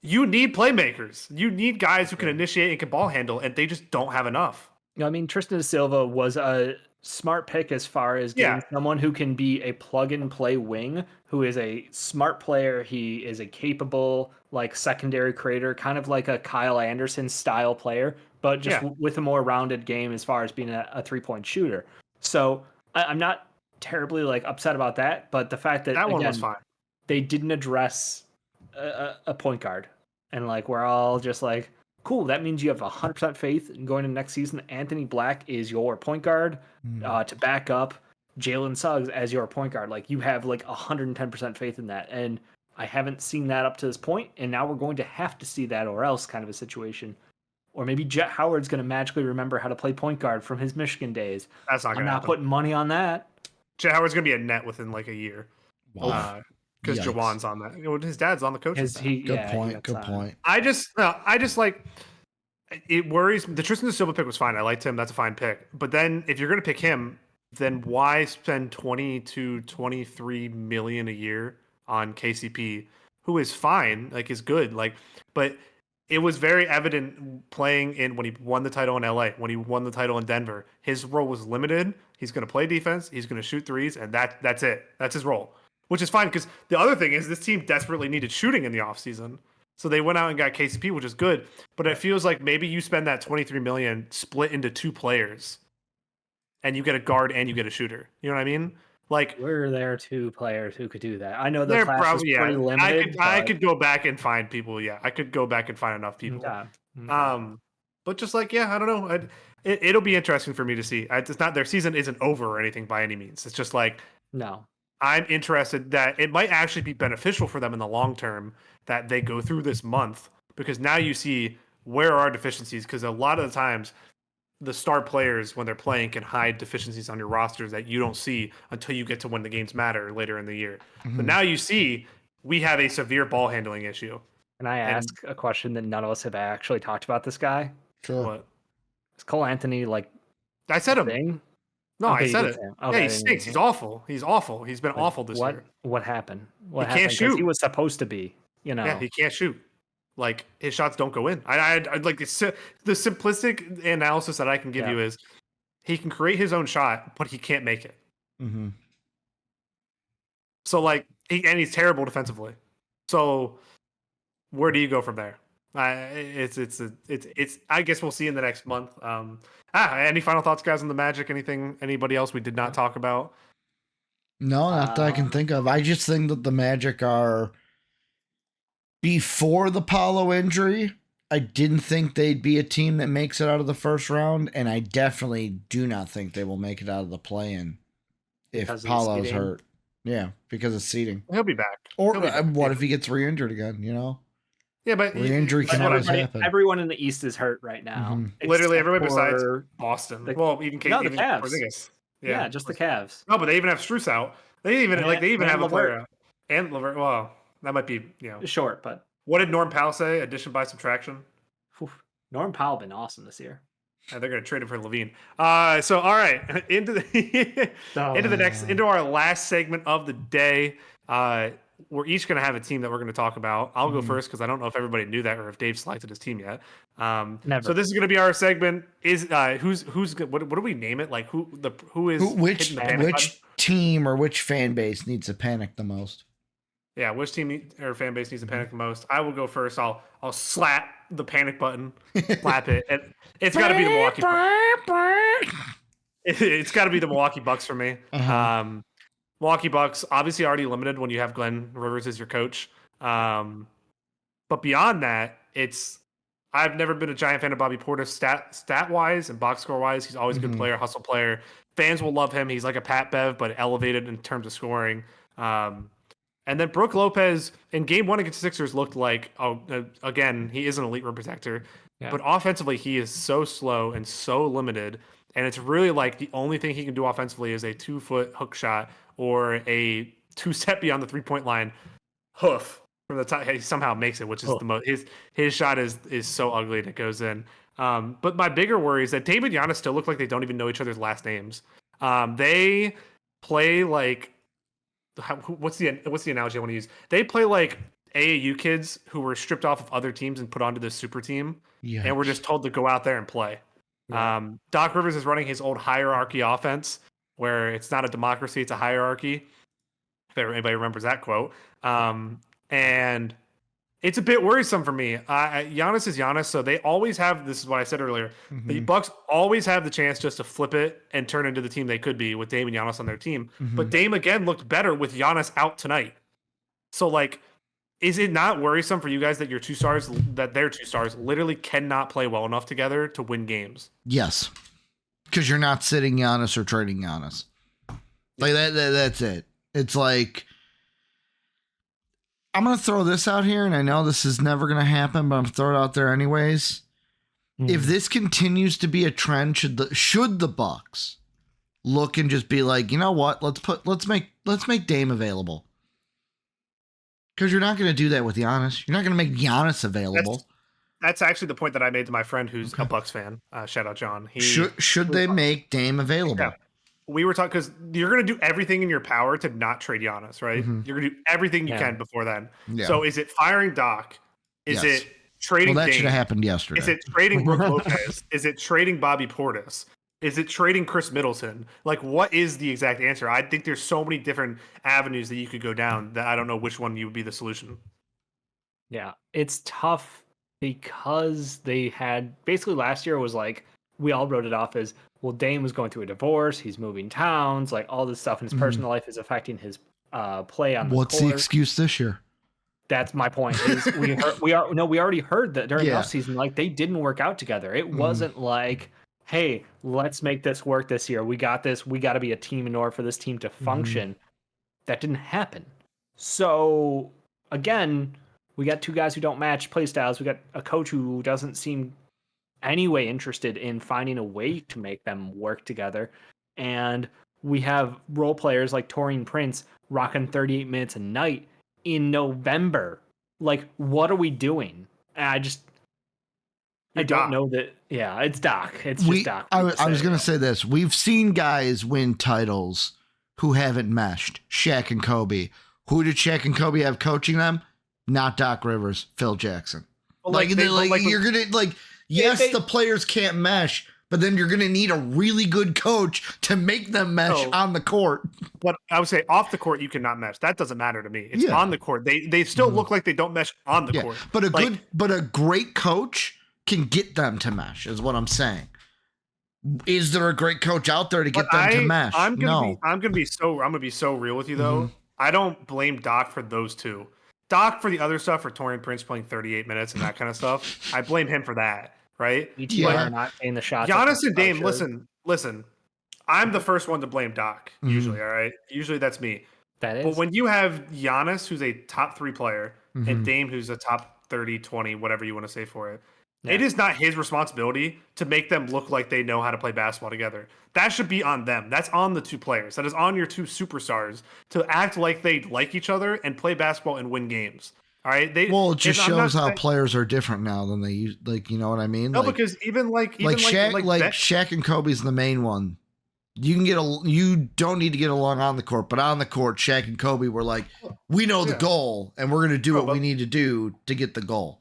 you need playmakers. You need guys who can initiate and can ball handle, and they just don't have enough. I mean, Tristan da Silva was a smart pick as far as getting someone who can be a plug and play wing, who is a smart player. He is a capable like secondary creator, kind of like a Kyle Anderson style player, but just with a more rounded game as far as being a 3-point shooter. So I'm not terribly like upset about that, but the fact that one was fine. They didn't address a point guard, and like we're all just like, cool, that means you have 100% faith in going into next season. Anthony Black is your point guard to back up Jalen Suggs as your point guard. Like you have like 110% faith in that. And I haven't seen that up to this point, and now we're going to have to see that or else kind of a situation. Or maybe Jet Howard's going to magically remember how to play point guard from his Michigan days. That's not going to happen. I'm not putting money on that. Jet Howard's going to be a net within like a year. Wow. Because Jawan's on that. You know, his dad's on the coaching staff. Good point. I just like, it worries me. The Tristan da Silva pick was fine. I liked him. That's a fine pick. But then if you're going to pick him, then why spend 20 to 23 million a year on KCP, who is fine, like is good, like, but it was very evident playing in when he won the title in LA, when he won the title in Denver, his role was limited. He's going to play defense. He's going to shoot threes, and that's it. That's his role, which is fine because the other thing is this team desperately needed shooting in the offseason. So they went out and got KCP, which is good. But it feels like maybe you spend that $23 million split into 2 players, and you get a guard and you get a shooter. You know what I mean? Like, were there 2 players who could do that? I know the class probably, is pretty limited. I could go back and find people. Yeah, I could go back and find enough people. But just like, yeah, I don't know. It'll be interesting for me to see. It's not their season isn't over or anything by any means. It's just like No. I'm interested that it might actually be beneficial for them in the long term that they go through this month because now you see where are deficiencies because a lot of the times the star players when they're playing can hide deficiencies on your rosters that you don't see until you get to when the games matter later in the year. But now you see we have a severe ball handling issue. Can I ask a question that none of us have actually talked about this guy? Sure. What? Is Cole Anthony like I said a him. thing? No, Okay, I you said did it. say him. Yeah, Okay, he stinks. He's awful. He's awful. He's been awful this year. What happened? What He can't happened? 'Cause he shoot. was supposed to be, you know. Yeah, he can't shoot. Like his shots don't go in. I'd like the simplistic analysis that I can give you is he can create his own shot, but he can't make it. Mm-hmm. So like, he's terrible defensively. So where do you go from there? It's I guess we'll see in the next month. Any final thoughts, guys, on the Magic? Anybody else we did not talk about? No, not that I can think of. I just think that the Magic are before the Paolo injury. I didn't think they'd be a team that makes it out of the first round, and I definitely do not think they will make it out of the play-in if Paolo's hurt. Yeah, because of seating. He'll be back. Or He'll be back. what if he gets re-injured again? You know. Yeah, but re-injury can always happen. Everyone in the East is hurt right now. Literally everybody besides Boston. Even the Cavs. Porzingis. Yeah, just the Cavs. No, but they even have Strus out. They even have a player out. And Levert. Well, that might be short, but what did Norm Powell say? Addition by subtraction. Norm Powell been awesome this year. They're going to trade him for Levine. So all right, into our last segment of the day. We're each going to have a team that we're going to talk about. I'll go first because I don't know if everybody knew that or if Dave selected his team yet. Never. So this is going to be our segment. Is who's what do we name it? Like which team or which fan base needs to panic the most? Yeah, which team or fan base needs to panic the most? I will go first. I'll slap the panic button, slap it, and it's got to be the Milwaukee. It's got to be the Milwaukee Bucks for me. Milwaukee Bucks obviously already limited when you have Glenn Rivers as your coach. But beyond that, I've never been a giant fan of Bobby Portis stat wise and box score wise. He's always a good player, hustle player. Fans will love him. He's like a Pat Bev, but elevated in terms of scoring. And then Brook Lopez in game 1 against the Sixers looked like, again, he is an elite rim protector. Yeah. But offensively, he is so slow and so limited. And it's really like the only thing he can do offensively is a 2-foot hook shot or a 2-step beyond the 3-point line hoof from the top. He somehow makes it, which is the most. His shot is so ugly and it goes in. But my bigger worry is that David Giannis still look like they don't even know each other's last names. They play like. What's the analogy I want to use? They play like AAU kids who were stripped off of other teams and put onto this super team, and we're just told to go out there and play. Yeah. Doc Rivers is running his old hierarchy offense, where it's not a democracy, it's a hierarchy. If anybody remembers that quote, and it's a bit worrisome for me. Giannis is Giannis, so they always have. This is what I said earlier. The Bucks always have the chance just to flip it and turn into the team they could be with Dame and Giannis on their team. But Dame again looked better with Giannis out tonight. So like, is it not worrisome for you guys that their 2 stars literally cannot play well enough together to win games? Yes, because you're not sitting Giannis or trading Giannis. Like that's it. It's like. I'm going to throw this out here, and I know this is never going to happen, but I'm throwing it out there anyways. If this continues to be a trend, should the Bucks look and just be like, you know what? Let's make Dame available. Because you're not going to do that with Giannis. You're not going to make Giannis available. That's actually the point that I made to my friend who's a Bucks fan. Shout out John. Should they make Dame available? Yeah. We were talking because you're going to do everything in your power to not trade Giannis, right? You're going to do everything you can before then. Yeah. So is it firing Doc? Is it trading Well, that Dame? should have happened yesterday. Is it trading Brook Lopez? Is it trading Bobby Portis? Is it trading Chris Middleton? Like, what is the exact answer? I think there's so many different avenues that you could go down that I don't know which one would be the solution. Yeah, it's tough because they had basically last year was like, we all wrote it off as, well, Dame was going through a divorce. He's moving towns, like all this stuff in his personal life is affecting his play on the court. What's the excuse this year? That's my point. Is we already heard that during the Yeah. offseason, like they didn't work out together. It wasn't like, hey, let's make this work this year. We got this. We got to be a team in order for this team to function. That didn't happen. So again, we got two guys who don't match play styles. We got a coach who doesn't seem anyway interested in finding a way to make them work together. And we have role players like Taurean Prince rocking 38 minutes a night in November. Like, what are we doing? I don't know that. Yeah, it's Doc. It's just Doc. I was going to say this. We've seen guys win titles who haven't meshed. Shaq and Kobe. Who did Shaq and Kobe have coaching them? Not Doc Rivers, Phil Jackson. You're going to yes, the players can't mesh, but then you're going to need a really good coach to make them mesh on the court. But I would say off the court, you cannot mesh. That doesn't matter to me. It's on the court. They still look like they don't mesh on the court. But a great coach can get them to mesh, is what I'm saying. Is there a great coach out there to get them to mesh? I'm gonna be so real with you though. I don't blame Doc for those two. Doc for the other stuff, for Taurean Prince playing 38 minutes and that kind of stuff. I blame him for that, right? Are not taking the shots. Giannis and Dame, listen. I'm the first one to blame Doc, usually, all right? Usually that's me. That is. But when you have Giannis, who's a top 3 player, and Dame, who's a top 30, 20, whatever you want to say for it, it is not his responsibility to make them look like they know how to play basketball together. That should be on them. That's on the two players. That is on your two superstars to act like they like each other and play basketball and win games. All right. It just shows how players are different now than they used. Like, you know what I mean? No, because even Shaq and Kobe's the main one. You don't need to get along on the court, but on the court, Shaq and Kobe were like, we know the goal, and we're going to do what we need to do to get the goal.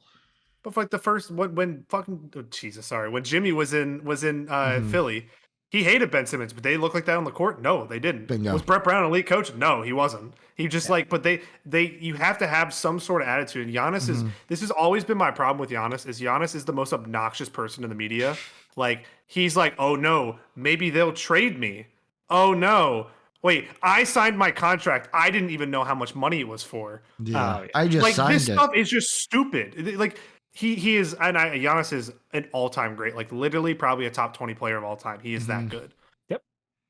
But like the first when Jimmy was in Philly, he hated Ben Simmons, but they look like that on the court. No, they didn't. Bingo. Was Brett Brown an elite coach? No, he wasn't. He just but you have to have some sort of attitude. And Giannis this has always been my problem with Giannis. Giannis is the most obnoxious person in the media. Like, he's like, oh no, maybe they'll trade me. Oh no. Wait, I signed my contract. I didn't even know how much money it was for. Yeah, I just signed this stuff is just stupid. Like, he is, and Giannis is an all-time great, like literally probably a top 20 player of all time. He is that good. Yep.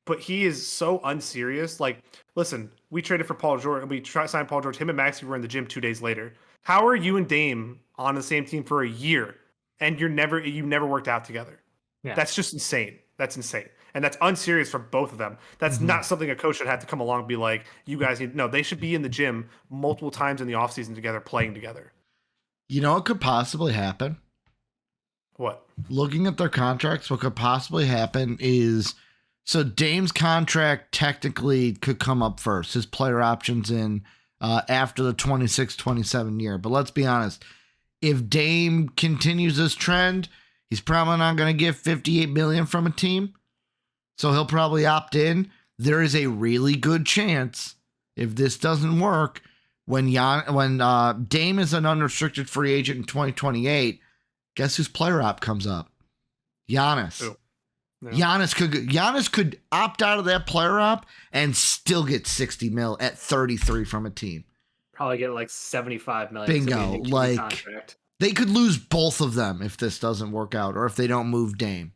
But he is so unserious. Like, listen, we traded for Paul George, and we signed Paul George. Him and Maxey were in the gym 2 days later. How are you and Dame on the same team for a year, and you never worked out together? Yeah. That's just insane. That's insane. And that's unserious for both of them. That's not something a coach should have to come along and be like, you guys need. No, they should be in the gym multiple times in the offseason together, playing together. You know what could possibly happen? What? Looking at their contracts, what could possibly happen is, so Dame's contract technically could come up first. His player options in after the 26-27 year. But let's be honest. If Dame continues this trend, he's probably not going to get $58 million from a team. So he'll probably opt in. There is a really good chance, if this doesn't work, when Dame is an unrestricted free agent in 2028, guess whose player op comes up? Giannis. Ooh. Yeah. Giannis could opt out of that player op and still get 60 mil at 33 from a team. Probably get like 75 million. Bingo. Like, they could lose both of them if this doesn't work out, or if they don't move Dame.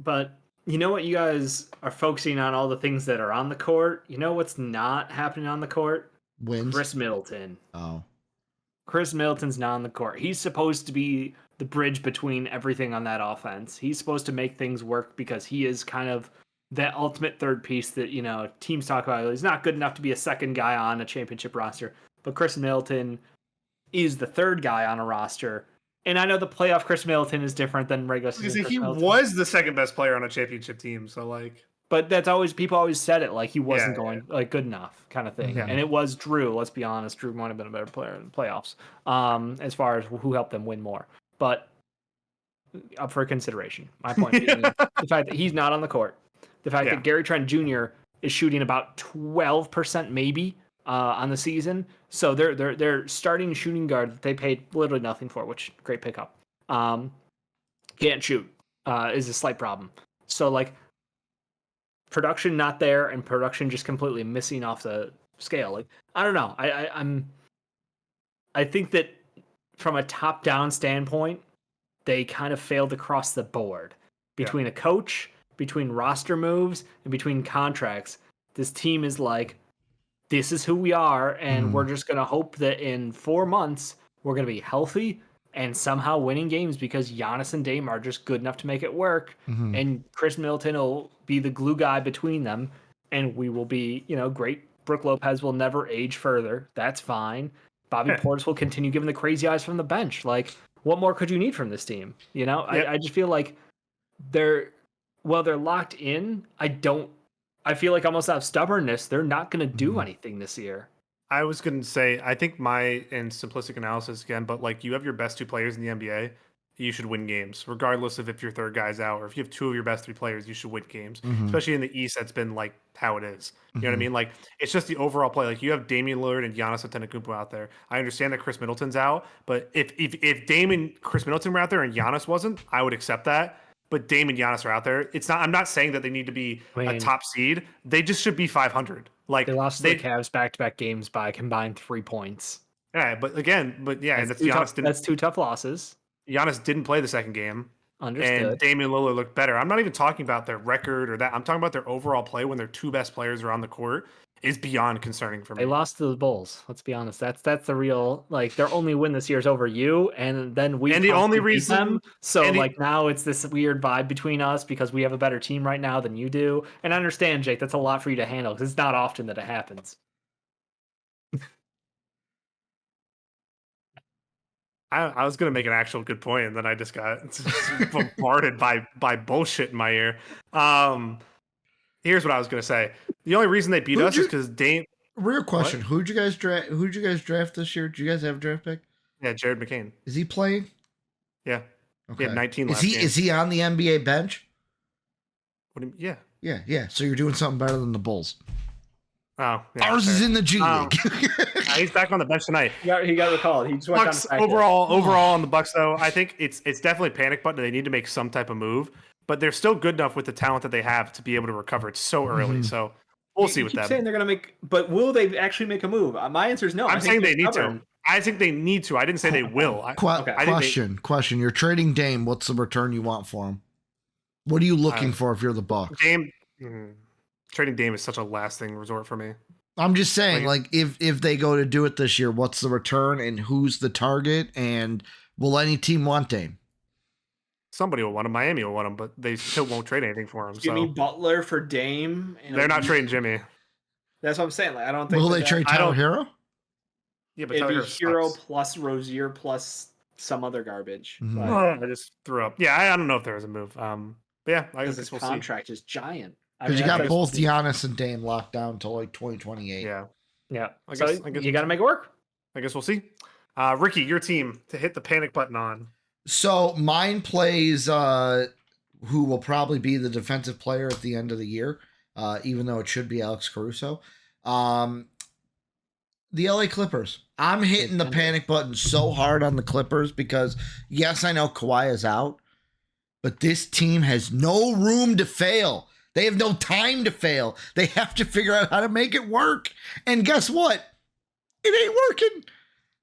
But you know what? You guys are focusing on all the things that are on the court. You know what's not happening on the court? Wins. Chris Middleton. Oh. Chris Middleton's not on the court. He's supposed to be the bridge between everything on that offense. He's supposed to make things work because he is kind of that ultimate third piece that, you know, teams talk about. He's not good enough to be a second guy on a championship roster. But Chris Middleton is the third guy on a roster. And I know the playoff Chris Middleton is different than regular season. He was the second best player on a championship team. So, like... But that's always, people always said it, like he wasn't like good enough kind of thing. Yeah. And it was Drew, let's be honest. Drew might have been a better player in the playoffs as far as who helped them win more. But up for consideration. My point being the fact that he's not on the court. The fact that Gary Trent Jr. is shooting about 12% maybe on the season. So they're starting shooting guard that they paid literally nothing for, which great pickup. Can't shoot is a slight problem. So like, production not there, and production just completely missing off the scale. Like, I don't know. I think that from a top-down standpoint, they kind of failed across the board. Between a coach, between roster moves, and between contracts, this team is like, this is who we are, and we're just going to hope that in 4 months, we're going to be healthy and somehow winning games because Giannis and Dame are just good enough to make it work, and Chris Middleton will be the glue guy between them, and we will be, great. Brook Lopez will never age further. That's fine. Bobby Portis will continue giving the crazy eyes from the bench. Like, what more could you need from this team? I just feel like they're locked in. I feel like almost out of stubbornness, they're not going to do anything this year. I was going to say, I think in simplistic analysis again, but like you have your best 2 players in the NBA, you should win games, regardless of if your third guy's out or if you have 2 of your best 3 players, you should win games, especially in the East. That's been like how it is. You know what I mean? Like it's just the overall play. Like you have Damian Lillard and Giannis Antetokounmpo out there. I understand that Chris Middleton's out, but if Dame and Chris Middleton were out there and Giannis wasn't, I would accept that. But Dame and Giannis are out there. I'm not saying that they need to be a top seed. They just should be 500. Like they lost to the Cavs back-to-back games by a combined 3 points. Yeah, but that's Giannis. That's 2 tough losses. Giannis didn't play the second game. Understood. And Damian Lillard looked better. I'm not even talking about their record or that. I'm talking about their overall play when their 2 best players are on the court is beyond concerning for me. They lost to the Bulls. Let's be honest. That's the real, like, their only win this year is over you, and then we the only reason them. So now it's this weird vibe between us because we have a better team right now than you do. And I understand, Jake, that's a lot for you to handle because it's not often that it happens. I was going to make an actual good point, and then I just got bombarded by bullshit in my ear. Here's what I was going to say. The only reason they beat us is because Dame. Real question: Who'd you guys draft this year? Did you guys have a draft pick? Yeah, Jared McCain. Is he playing? Yeah. Okay. He had 19 last game. Is he on the NBA bench? What do you mean? Yeah. Yeah. So you're doing something better than the Bulls. Oh, yeah, ours is in the G League. He's back on the bench tonight. He got recalled. He just went Bucks, overall on the Bucks though, I think it's definitely a panic button. They need to make some type of move, but they're still good enough with the talent that they have to be able to recover. It's so early, so we'll see with them. Saying they're gonna make, but will they actually make a move? My answer is no. I'm saying they need to. I think they need to. I didn't say they will. Question. You're trading Dame. What's the return you want for him? What are you looking for if you're the Bucks? Trading Dame is such a lasting resort for me. I'm just saying, like if they go to do it this year, what's the return and who's the target? And will any team want Dame? Somebody will want him. Miami will want him, but they still won't trade anything for him. Jimmy Butler for Dame. They're not trading Jimmy. That's what I'm saying. Like I don't think. Will they trade Tyler Hero? Yeah, but it'd Tyler be Hero plus Rozier plus some other garbage. I just threw up. Yeah, I don't know if there was a move. But yeah, I guess his we'll contract is giant. Because you got both Giannis and Dame locked down until like 2028. Yeah. I guess you got to make it work. I guess we'll see. Ricky, your team to hit the panic button on. So mine plays who will probably be the defensive player at the end of the year, even though it should be Alex Caruso. The LA Clippers. I'm hitting the panic button so hard on the Clippers because, yes, I know Kawhi is out, but this team has no room to fail. They have no time to fail. They have to figure out how to make it work. And guess what? It ain't working.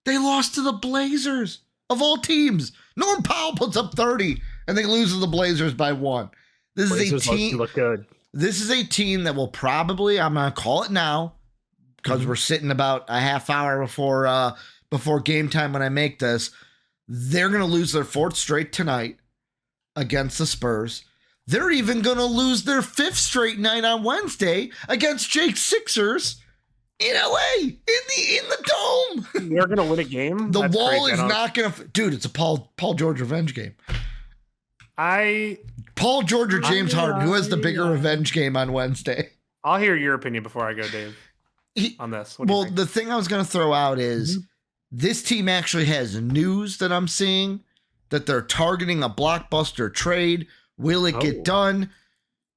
They lost to the Blazers, of all teams. Norm Powell puts up 30, and they lose to the Blazers by 1. This is a team. Look good. This is a team that will probably, I'm going to call it now, because we're sitting about a half hour before game time when I make this. They're going to lose their 4th straight tonight against the Spurs. They're even going to lose their 5th straight night on Wednesday against Jake's Sixers in LA, in the dome. They're going to win a game? The wall is not going to... Dude, it's a Paul George revenge game. Paul George or James Harden, who has the bigger revenge game on Wednesday? I'll hear your opinion before I go, Dave, on this. Well, the thing I was going to throw out is this team actually has news that I'm seeing that they're targeting a blockbuster trade. Will it get done?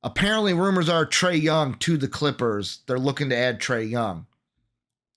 Apparently, rumors are Trae Young to the Clippers. They're looking to add Trae Young.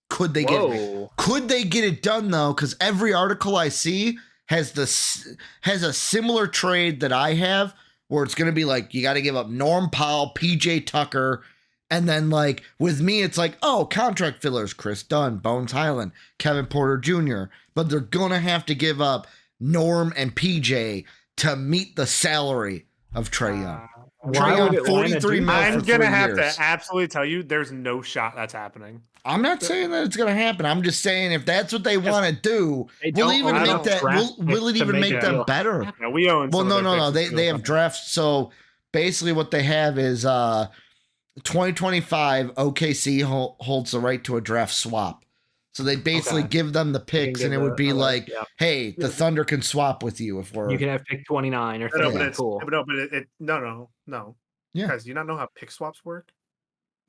Could they get it done though? Because every article I see has a similar trade that I have, where it's going to be like you got to give up Norm Powell, PJ Tucker, And then, like, with me, it's like, oh, contract fillers, Chris Dunn, Bones Highland, Kevin Porter Jr. But they're going to have to give up Norm and PJ to meet the salary of Trae Young. Trae Young, $43 million I'm for 3 going to have years. to absolutely tell you there's no shot that's happening. I'm not saying that it's going to happen. I'm just saying if that's what they want to do, we'll even make that. Will it even make them better? Yeah, we own. Well, no. They have drafts. So basically, what they have is 2025. OKC holds the right to a draft swap. So they basically give them the picks, and it would be like, hey, the Thunder can swap with you if we're. You can have pick 29 or 30. No, but it's cool. No. Yeah. Guys, do you not know how pick swaps work?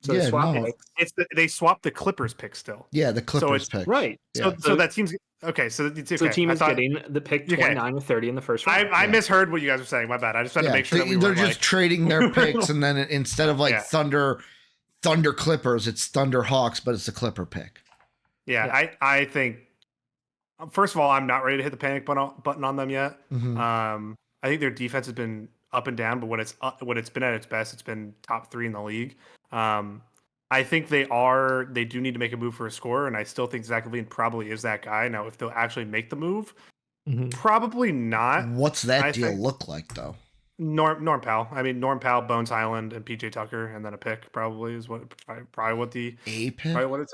So Yeah, swap no. picks. They swap the Clippers pick still. Yeah, the Clippers pick. Right. Yeah. So that seems okay. So it's okay. So the team is getting the pick 29 or 30 in the first round. I misheard what you guys were saying. My bad. I just had to make sure that they're just trading their picks, and then instead of like Thunder Clippers, it's Thunder Hawks, but it's a Clipper pick. Yeah. I think first of all, I'm not ready to hit the panic button on them yet. Mm-hmm. I think their defense has been up and down, but when it's been at its best, it's been top 3 in the league. I think they do need to make a move for a scorer, and I still think Zach LaVine probably is that guy. Now, if they'll actually make the move, probably not. What's that deal look like, though? Norm Powell. I mean, Norm Powell, Bones Highland, and PJ Tucker, and then a pick probably is probably what the a pick. Probably what it's.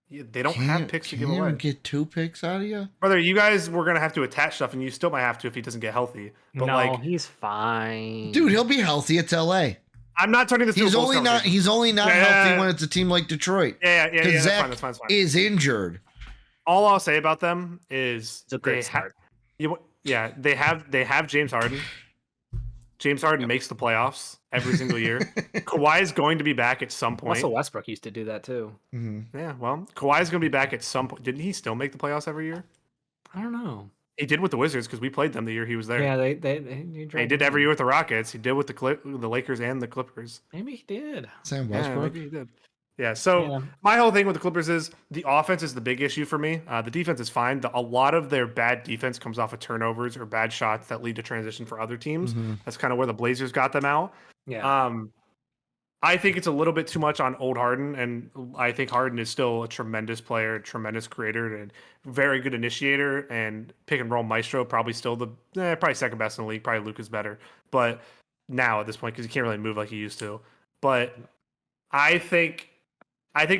Yeah, they don't have picks to give away. Can't get 2 picks out of you, brother. You guys were gonna have to attach stuff, and you still might have to if he doesn't get healthy. But no, he's fine, dude. He'll be healthy. It's LA. I'm not turning this. He's only not healthy when it's a team like Detroit. Yeah. That's fine. Is injured. All I'll say about them is it's a great start. They have James Harden. James Harden makes the playoffs every single year. Kawhi is going to be back at some point. Russell Westbrook used to do that too. Mm-hmm. Yeah, well, Kawhi is going to be back at some point. Didn't he still make the playoffs every year? I don't know. He did with the Wizards because we played them the year he was there. Yeah, he did every year with the Rockets. He did with the Lakers and the Clippers. Maybe he did. Sam Westbrook. Yeah, maybe he did. Yeah, so my whole thing with the Clippers is the offense is the big issue for me. The defense is fine. A lot of their bad defense comes off of turnovers or bad shots that lead to transition for other teams. Mm-hmm. That's kind of where the Blazers got them out. Yeah. I think it's a little bit too much on old Harden, and I think Harden is still a tremendous player, tremendous creator, and very good initiator, and pick and roll maestro. Probably still probably second best in the league. Probably Luka's better, but now at this point because he can't really move like he used to. But I think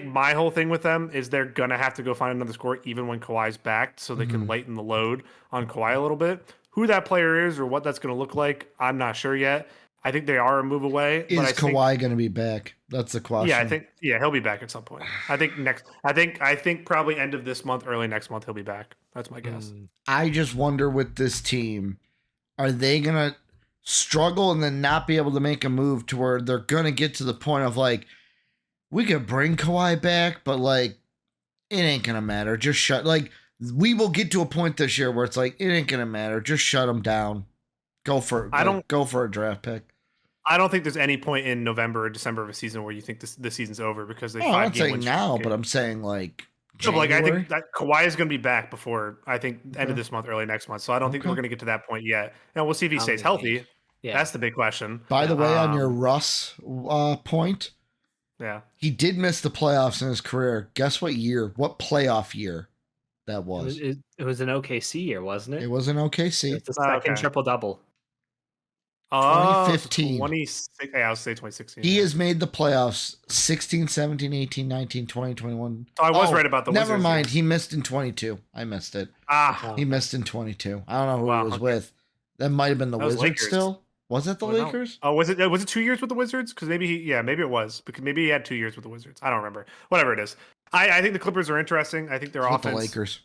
my whole thing with them is they're gonna have to go find another scorer even when Kawhi's back, so they can lighten the load on Kawhi a little bit. Who that player is or what that's gonna look like, I'm not sure yet. I think they are a move away. Is Kawhi going to be back? That's the question. Yeah, I think he'll be back at some point. I think probably end of this month, early next month he'll be back. That's my guess. I just wonder with this team, are they going to struggle and then not be able to make a move to where they're going to get to the point of like, we could bring Kawhi back, but like, it ain't going to matter. Just we will get to a point this year where it's like, it ain't going to matter. Just shut them down. Go for a draft pick. I don't think there's any point in November or December of a season where you think the season's over because they. I'm not saying now, but I'm saying like. January. I think that Kawhi is going to be back before end of this month, early next month. So I don't think we're going to get to that point yet. Now we'll see if he stays healthy. Yeah, that's the big question. By the way, on your Russ point, he did miss the playoffs in his career. Guess what year? What playoff year that was? It was an OKC year, wasn't it? It was an OKC. It's the second triple double. 2015. 26, I would say 2016. He has made the playoffs 16, 17, 18, 19, 20, 21. I was right about the Wizards. Never mind. He missed in 22. I missed it. He missed in 22. I don't know who he was with. That might have been the Wizards still. Was it the Lakers? No. Oh, was it 2 years with the Wizards? Because maybe it was. Because maybe he had 2 years with the Wizards. I don't remember. Whatever it is. I think the Clippers are interesting. I think their offense. The Lakers.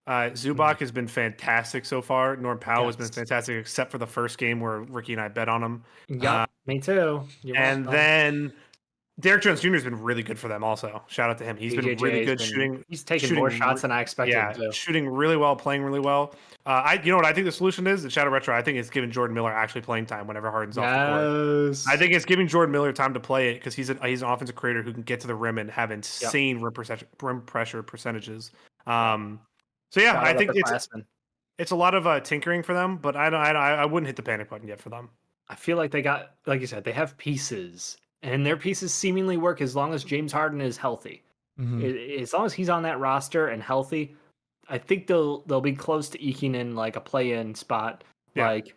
Zubac has been fantastic so far. Norm Powell has been fantastic, except for the first game where Ricky and I bet on him. Yeah, me too. Then Derek Jones Jr. has been really good for them also. Shout out to him. He's been really good shooting. He's taking more shots than I expected. Yeah, shooting really well, playing really well. You know what I think the solution is? The Shadow Retro, I think it's giving Jordan Miller actually playing time whenever Harden's off the court. I think it's giving Jordan Miller time to play it because he's an offensive creator who can get to the rim and have insane rim pressure percentages. So yeah, I think it's a lot of tinkering for them, but I wouldn't hit the panic button yet for them. I feel like they got, like you said, they have pieces. and their pieces seemingly work as long as James Harden is healthy. As long as he's on that roster and healthy, I think they'll be close to eking in like a play-in spot. Yeah. Like,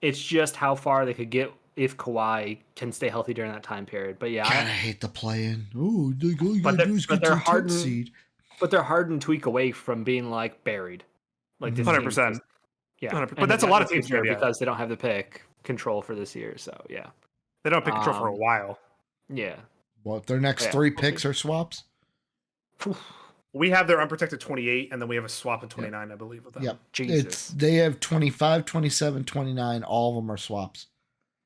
it's just how far they could get if Kawhi can stay healthy during that time period. But yeah, God, I hate the play-in. Oh, all you But gotta do is get to they're the 10th seed. but they're hard and tweak away from being like buried. Like this 100%. team, yeah. 100%. But And that's a not lot in of the teams, future yeah. because they don't have the pick control for this year. So yeah, They don't pick control for a while. Yeah. Well, their next Yeah, 3 we'll picks see. are swaps. We have their unprotected 28, and then we have a swap at 29, I believe, with them. Yep. Jesus. They have 25, 27, 29. All of them are swaps.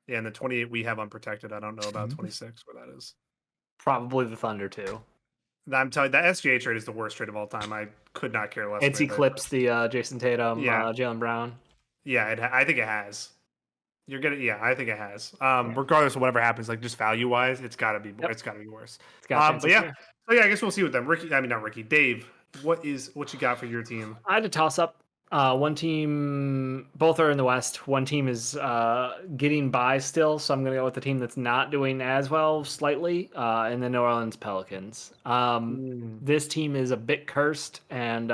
Yeah, and the 28 we have unprotected. I don't know about 26 where that is. Probably the Thunder too. I'm telling you, that SGA trade is the worst trade of all time. I could not care less. It's eclipsed the Jason Tatum, Yeah. Jaylen Brown. Yeah, I think it has. You're gonna, yeah, I think it has. Regardless of whatever happens, like just value wise, it's gotta be, it's gotta be worse. It's got But yeah, so yeah, I guess we'll see with them. Not Ricky, Dave. What you got for your team? I had to toss up. One team, both are in the West. One team is getting by still, so I'm going to go with the team that's not doing as well, slightly, and the New Orleans Pelicans. This team is a bit cursed, and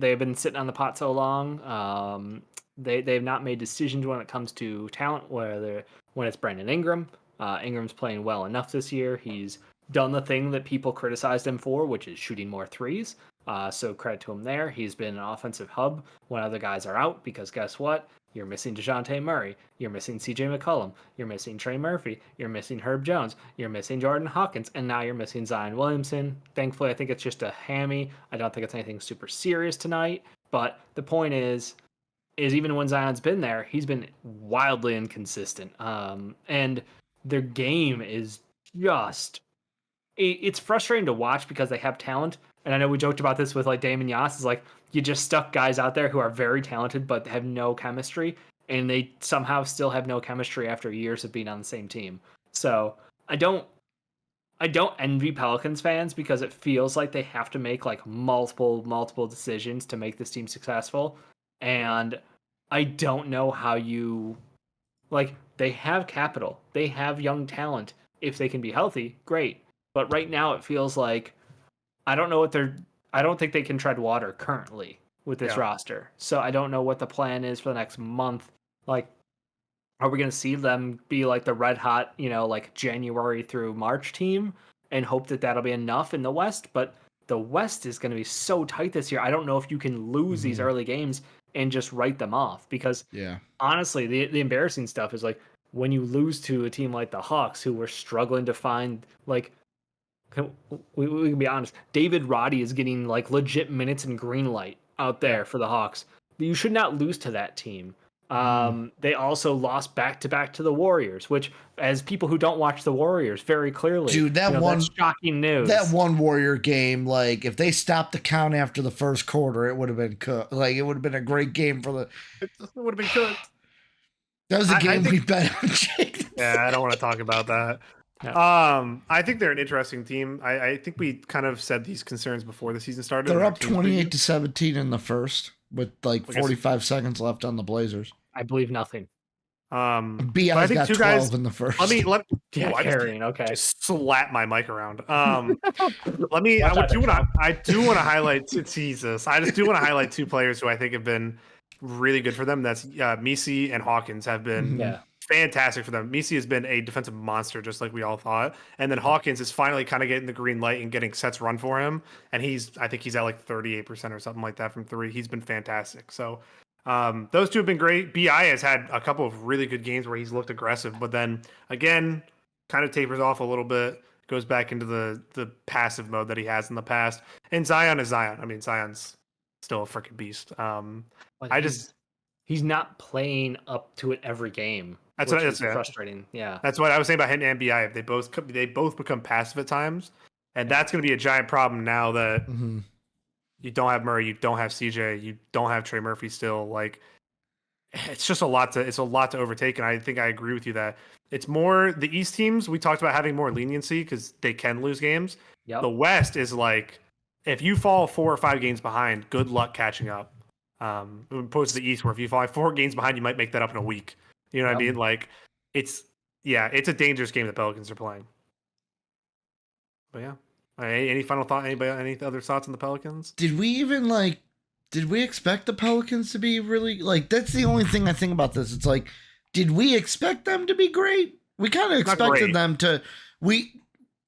they've been sitting on the pot so long. They've not made decisions when it comes to talent, when it's Brandon Ingram. Ingram's playing well enough this year. He's done the thing that people criticized him for, which is shooting more threes. So credit to him there. He's been an offensive hub when other guys are out, because guess what? You're missing DeJounte Murray. You're missing CJ McCollum. You're missing Trey Murphy. You're missing Herb Jones. You're missing Jordan Hawkins. And now you're missing Zion Williamson. Thankfully, I think it's just a hammy. I don't think it's anything super serious tonight. But the point is even when Zion's been there, he's been wildly inconsistent. And their game is just... It's frustrating to watch because they have talent. And I know we joked about this with like Damon Yass, is like you just stuck guys out there who are very talented but have no chemistry, and they somehow still have no chemistry after years of being on the same team. So I don't envy Pelicans fans because it feels like they have to make like multiple decisions to make this team successful. And I don't know how you, like, they have capital, they have young talent. If they can be healthy, great. But right now it feels like I don't think they can tread water currently with this roster. So I don't know what the plan is for the next month. Like, are we going to see them be like the red hot, like January through March team and hope that that'll be enough in the West? But the West is going to be so tight this year. I don't know if you can lose these early games and just write them off, because honestly, the embarrassing stuff is like when you lose to a team like the Hawks, who were struggling to find, like, we can be honest, David Roddy is getting like legit minutes and green light out there for the Hawks. You should not lose to that team. They also lost back-to-back to the Warriors, which, as people who don't watch the Warriors very clearly, dude, that's shocking news. That one Warrior game, like if they stopped the count after the first quarter, it would have been cooked. Like it would have been a great game for the. It would have been cooked. That was the game we bet on, Jake. Yeah, I don't want to talk about that. Yeah. I think they're an interesting team. I think we kind of said these concerns before the season started. They're up 28-17 in the first with like 45 seconds left on the Blazers. I believe nothing. B.I.'s got 12 in the first. Okay. Just slap my mic around. I do want to highlight Jesus. I just do want to highlight two players who I think have been really good for them. That's Misi and Hawkins have been fantastic for them. Misi has been a defensive monster, just like we all thought. And then Hawkins is finally kind of getting the green light and getting sets run for him. And I think he's at like 38% or something like that from three. He's been fantastic. So those two have been great. BI has had a couple of really good games where he's looked aggressive, but then again, kind of tapers off a little bit, goes back into the passive mode that he has in the past. And Zion is Zion. I mean, Zion's still a freaking beast. He's not playing up to it every game. That's frustrating. Yeah, that's what I was saying about him and BI. They both become passive at times, and that's going to be a giant problem now that you don't have Murray, you don't have CJ, you don't have Trey Murphy still. Like, it's just a lot to overtake. And I think I agree with you that it's more the East teams. We talked about having more leniency because they can lose games. Yep. The West is like, if you fall 4 or 5 games behind, good luck catching up. Opposed to the East, where if you fall 4 games behind, you might make that up in a week. You know what I mean? Like, it's a dangerous game the Pelicans are playing. But yeah. Any final thought? Anybody? Any other thoughts on the Pelicans? Did we expect the Pelicans to be really like? That's the only thing I think about this. It's like, did we expect them to be great? We kind of expected them to.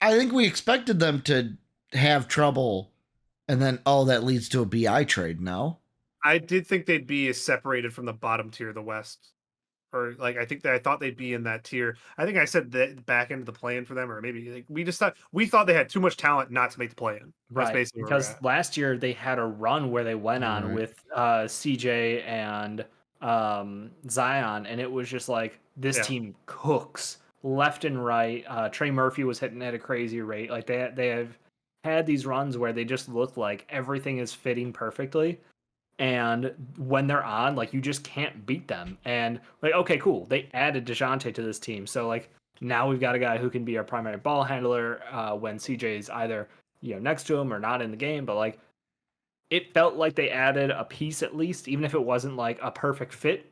I think we expected them to have trouble, and then that leads to a BI trade. No, I did think they'd be separated from the bottom tier of the West, or like I thought they'd be in that tier. I think I said that back into the play-in for them, or maybe like, we thought they had too much talent not to make the play-in. That's basically because last year they had a run where they went on with CJ and Zion, and it was just like this team cooks left and right. Trey Murphy was hitting at a crazy rate. Like they have had these runs where they just look like everything is fitting perfectly. And when they're on, like, you just can't beat them. And like, okay, cool. They added DeJounte to this team. So like now we've got a guy who can be our primary ball handler when CJ's either, next to him or not in the game. But like it felt like they added a piece at least, even if it wasn't like a perfect fit,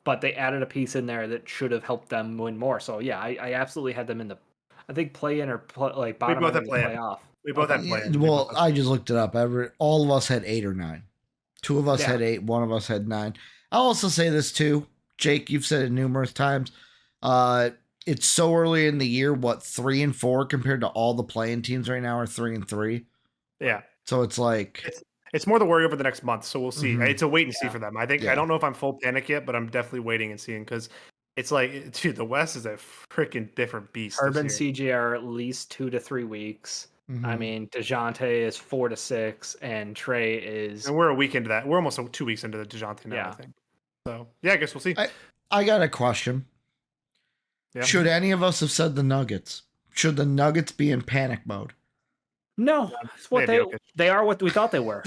but they added a piece in there that should have helped them win more. So yeah, I absolutely had them in the, I think play-in or like bottom of the playoff. We both had play-in. Well, I just looked it up. All of us had 8 or 9. 2 of us had 8. 1 of us had 9. I'll also say this too, Jake. You've said it numerous times. It's so early in the year. 3 and 4 compared to all the playing teams right now are 3 and 3. Yeah. So it's like it's more the worry over the next month. So we'll see. Mm-hmm. It's a wait and see for them. I think I don't know if I'm full panic yet, but I'm definitely waiting and seeing because it's like, dude, the West is a freaking different beast. Urban CJ are at least 2 to 3 weeks. Mm-hmm. I mean, DeJounte is 4 to 6, and Trey is. And we're a week into that. We're almost 2 weeks into the DeJounte now, I think. So, yeah, I guess we'll see. I got a question. Yeah. Should any of us have said the Nuggets? Should the Nuggets be in panic mode? No. It's what they are what we thought they were.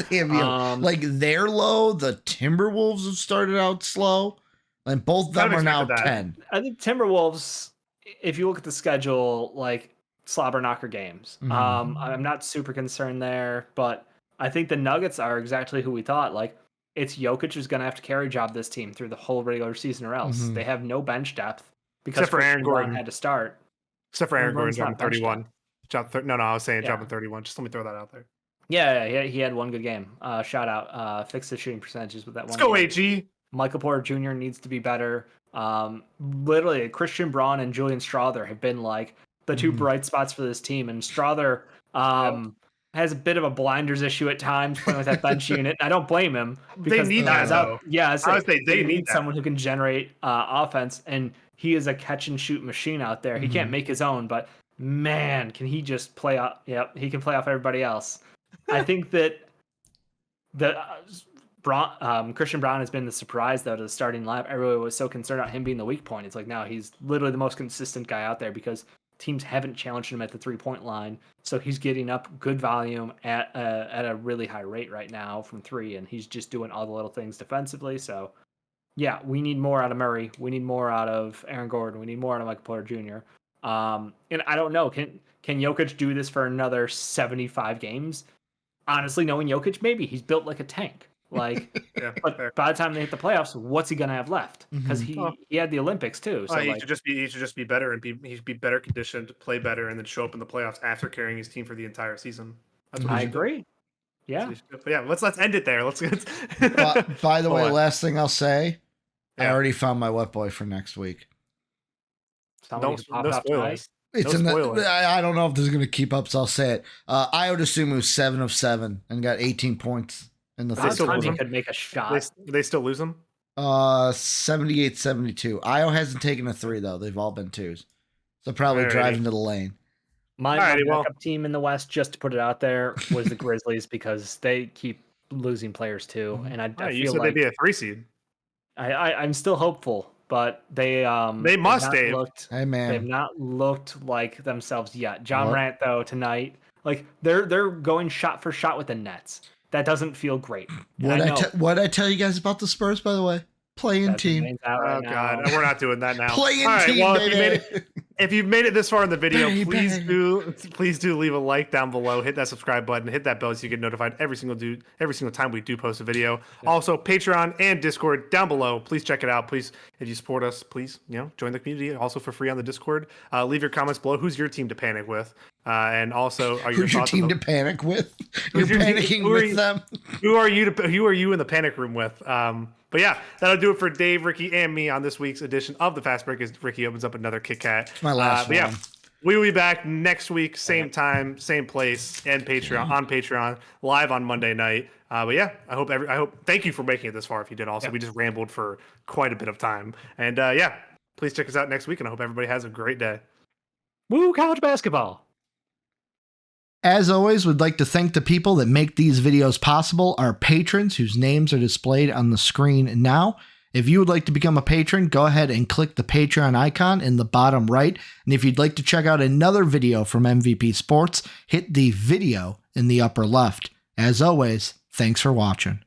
Like, they're low. The Timberwolves have started out slow, and both of them are now 10. I think Timberwolves, if you look at the schedule, like, slobber knocker games. Mm-hmm. I'm not super concerned there, but I think the Nuggets are exactly who we thought. Like, it's Jokic who's going to have to carry job this team through the whole regular season, or else they have no bench depth because except for Aaron Gordon had to start. Except for Aaron Gordon dropping 31. No, I was saying dropping 31. Just let me throw that out there. Yeah, he had one good game. Shout out, fixed the shooting percentages with that one. Let's go, AG. Michael Porter Jr. needs to be better. Literally, Christian Braun and Julian Strawther have been like the 2 bright spots for this team, and Strawther has a bit of a blinders issue at times playing with that bench unit. I don't blame him because they need that. Though. Yeah, they need someone who can generate offense, and he is a catch and shoot machine out there. He can't make his own, but man, can he just play out? Yep, he can play off everybody else. I think that Christian Braun has been the surprise though to the starting lineup. Everyone was so concerned about him being the weak point. It's like now he's literally the most consistent guy out there because teams haven't challenged him at the 3-point line, so he's getting up good volume at a really high rate right now from 3, and he's just doing all the little things defensively. So, yeah, we need more out of Murray. We need more out of Aaron Gordon. We need more out of Michael Porter Jr. And I don't know, can Jokic do this for another 75 games? Honestly, knowing Jokic, maybe. He's built like a tank. Like, but by the time they hit the playoffs, what's he gonna have left? Because he had the Olympics too. So he should just be better and he should be better conditioned to play better and then show up in the playoffs after carrying his team for the entire season. That's what I agree. Yeah, but yeah. Let's end it there. Let's. By the way, last thing I'll say, I already found my wet boy for next week. No spoilers. It's I don't know if this is gonna keep up, so I'll say it. I would assume it was 7 of 7 and got 18 points. In the first time he could make a shot. They still lose them? 78-72. Io hasn't taken a 3 though. They've all been 2s. So probably driving to the lane. My backup team in the West, just to put it out there, was the Grizzlies because they keep losing players too. And I feel you said like they'd be a 3 seed. I'm still hopeful, but they must, Dave. Hey man, they've not looked like themselves yet. John Morant though tonight, like they're going shot for shot with the Nets. That doesn't feel great. What I tell you guys about the Spurs, by the way? Playing team. Oh God, we're not doing that now. Playing team, well, baby. If you've made it this far in the video, please do leave a like down below. Hit that subscribe button. Hit that bell so you get notified every single time we do post a video. Yeah. Also, Patreon and Discord down below. Please check it out. Please, if you support us, please join the community. Also for free on the Discord. Leave your comments below. Who's your team to panic with? And also, are your Who's your thoughts on team the- to panic with? You're Who's your team- panicking who are with you- them. Who are you in the panic room with? But yeah, that'll do it for Dave, Ricky, and me on this week's edition of the Fast Break as Ricky opens up another Kit Kat. My last but yeah, one. we will be back next week, same time, same place, and Patreon live on Monday night. But yeah, I hope. Thank you for making it this far. If you did, also, we just rambled for quite a bit of time. And yeah, please check us out next week, and I hope everybody has a great day. Woo, college basketball. As always, we'd like to thank the people that make these videos possible, our patrons whose names are displayed on the screen now. If you would like to become a patron, go ahead and click the Patreon icon in the bottom right. And if you'd like to check out another video from MVP Sports, hit the video in the upper left. As always, thanks for watching.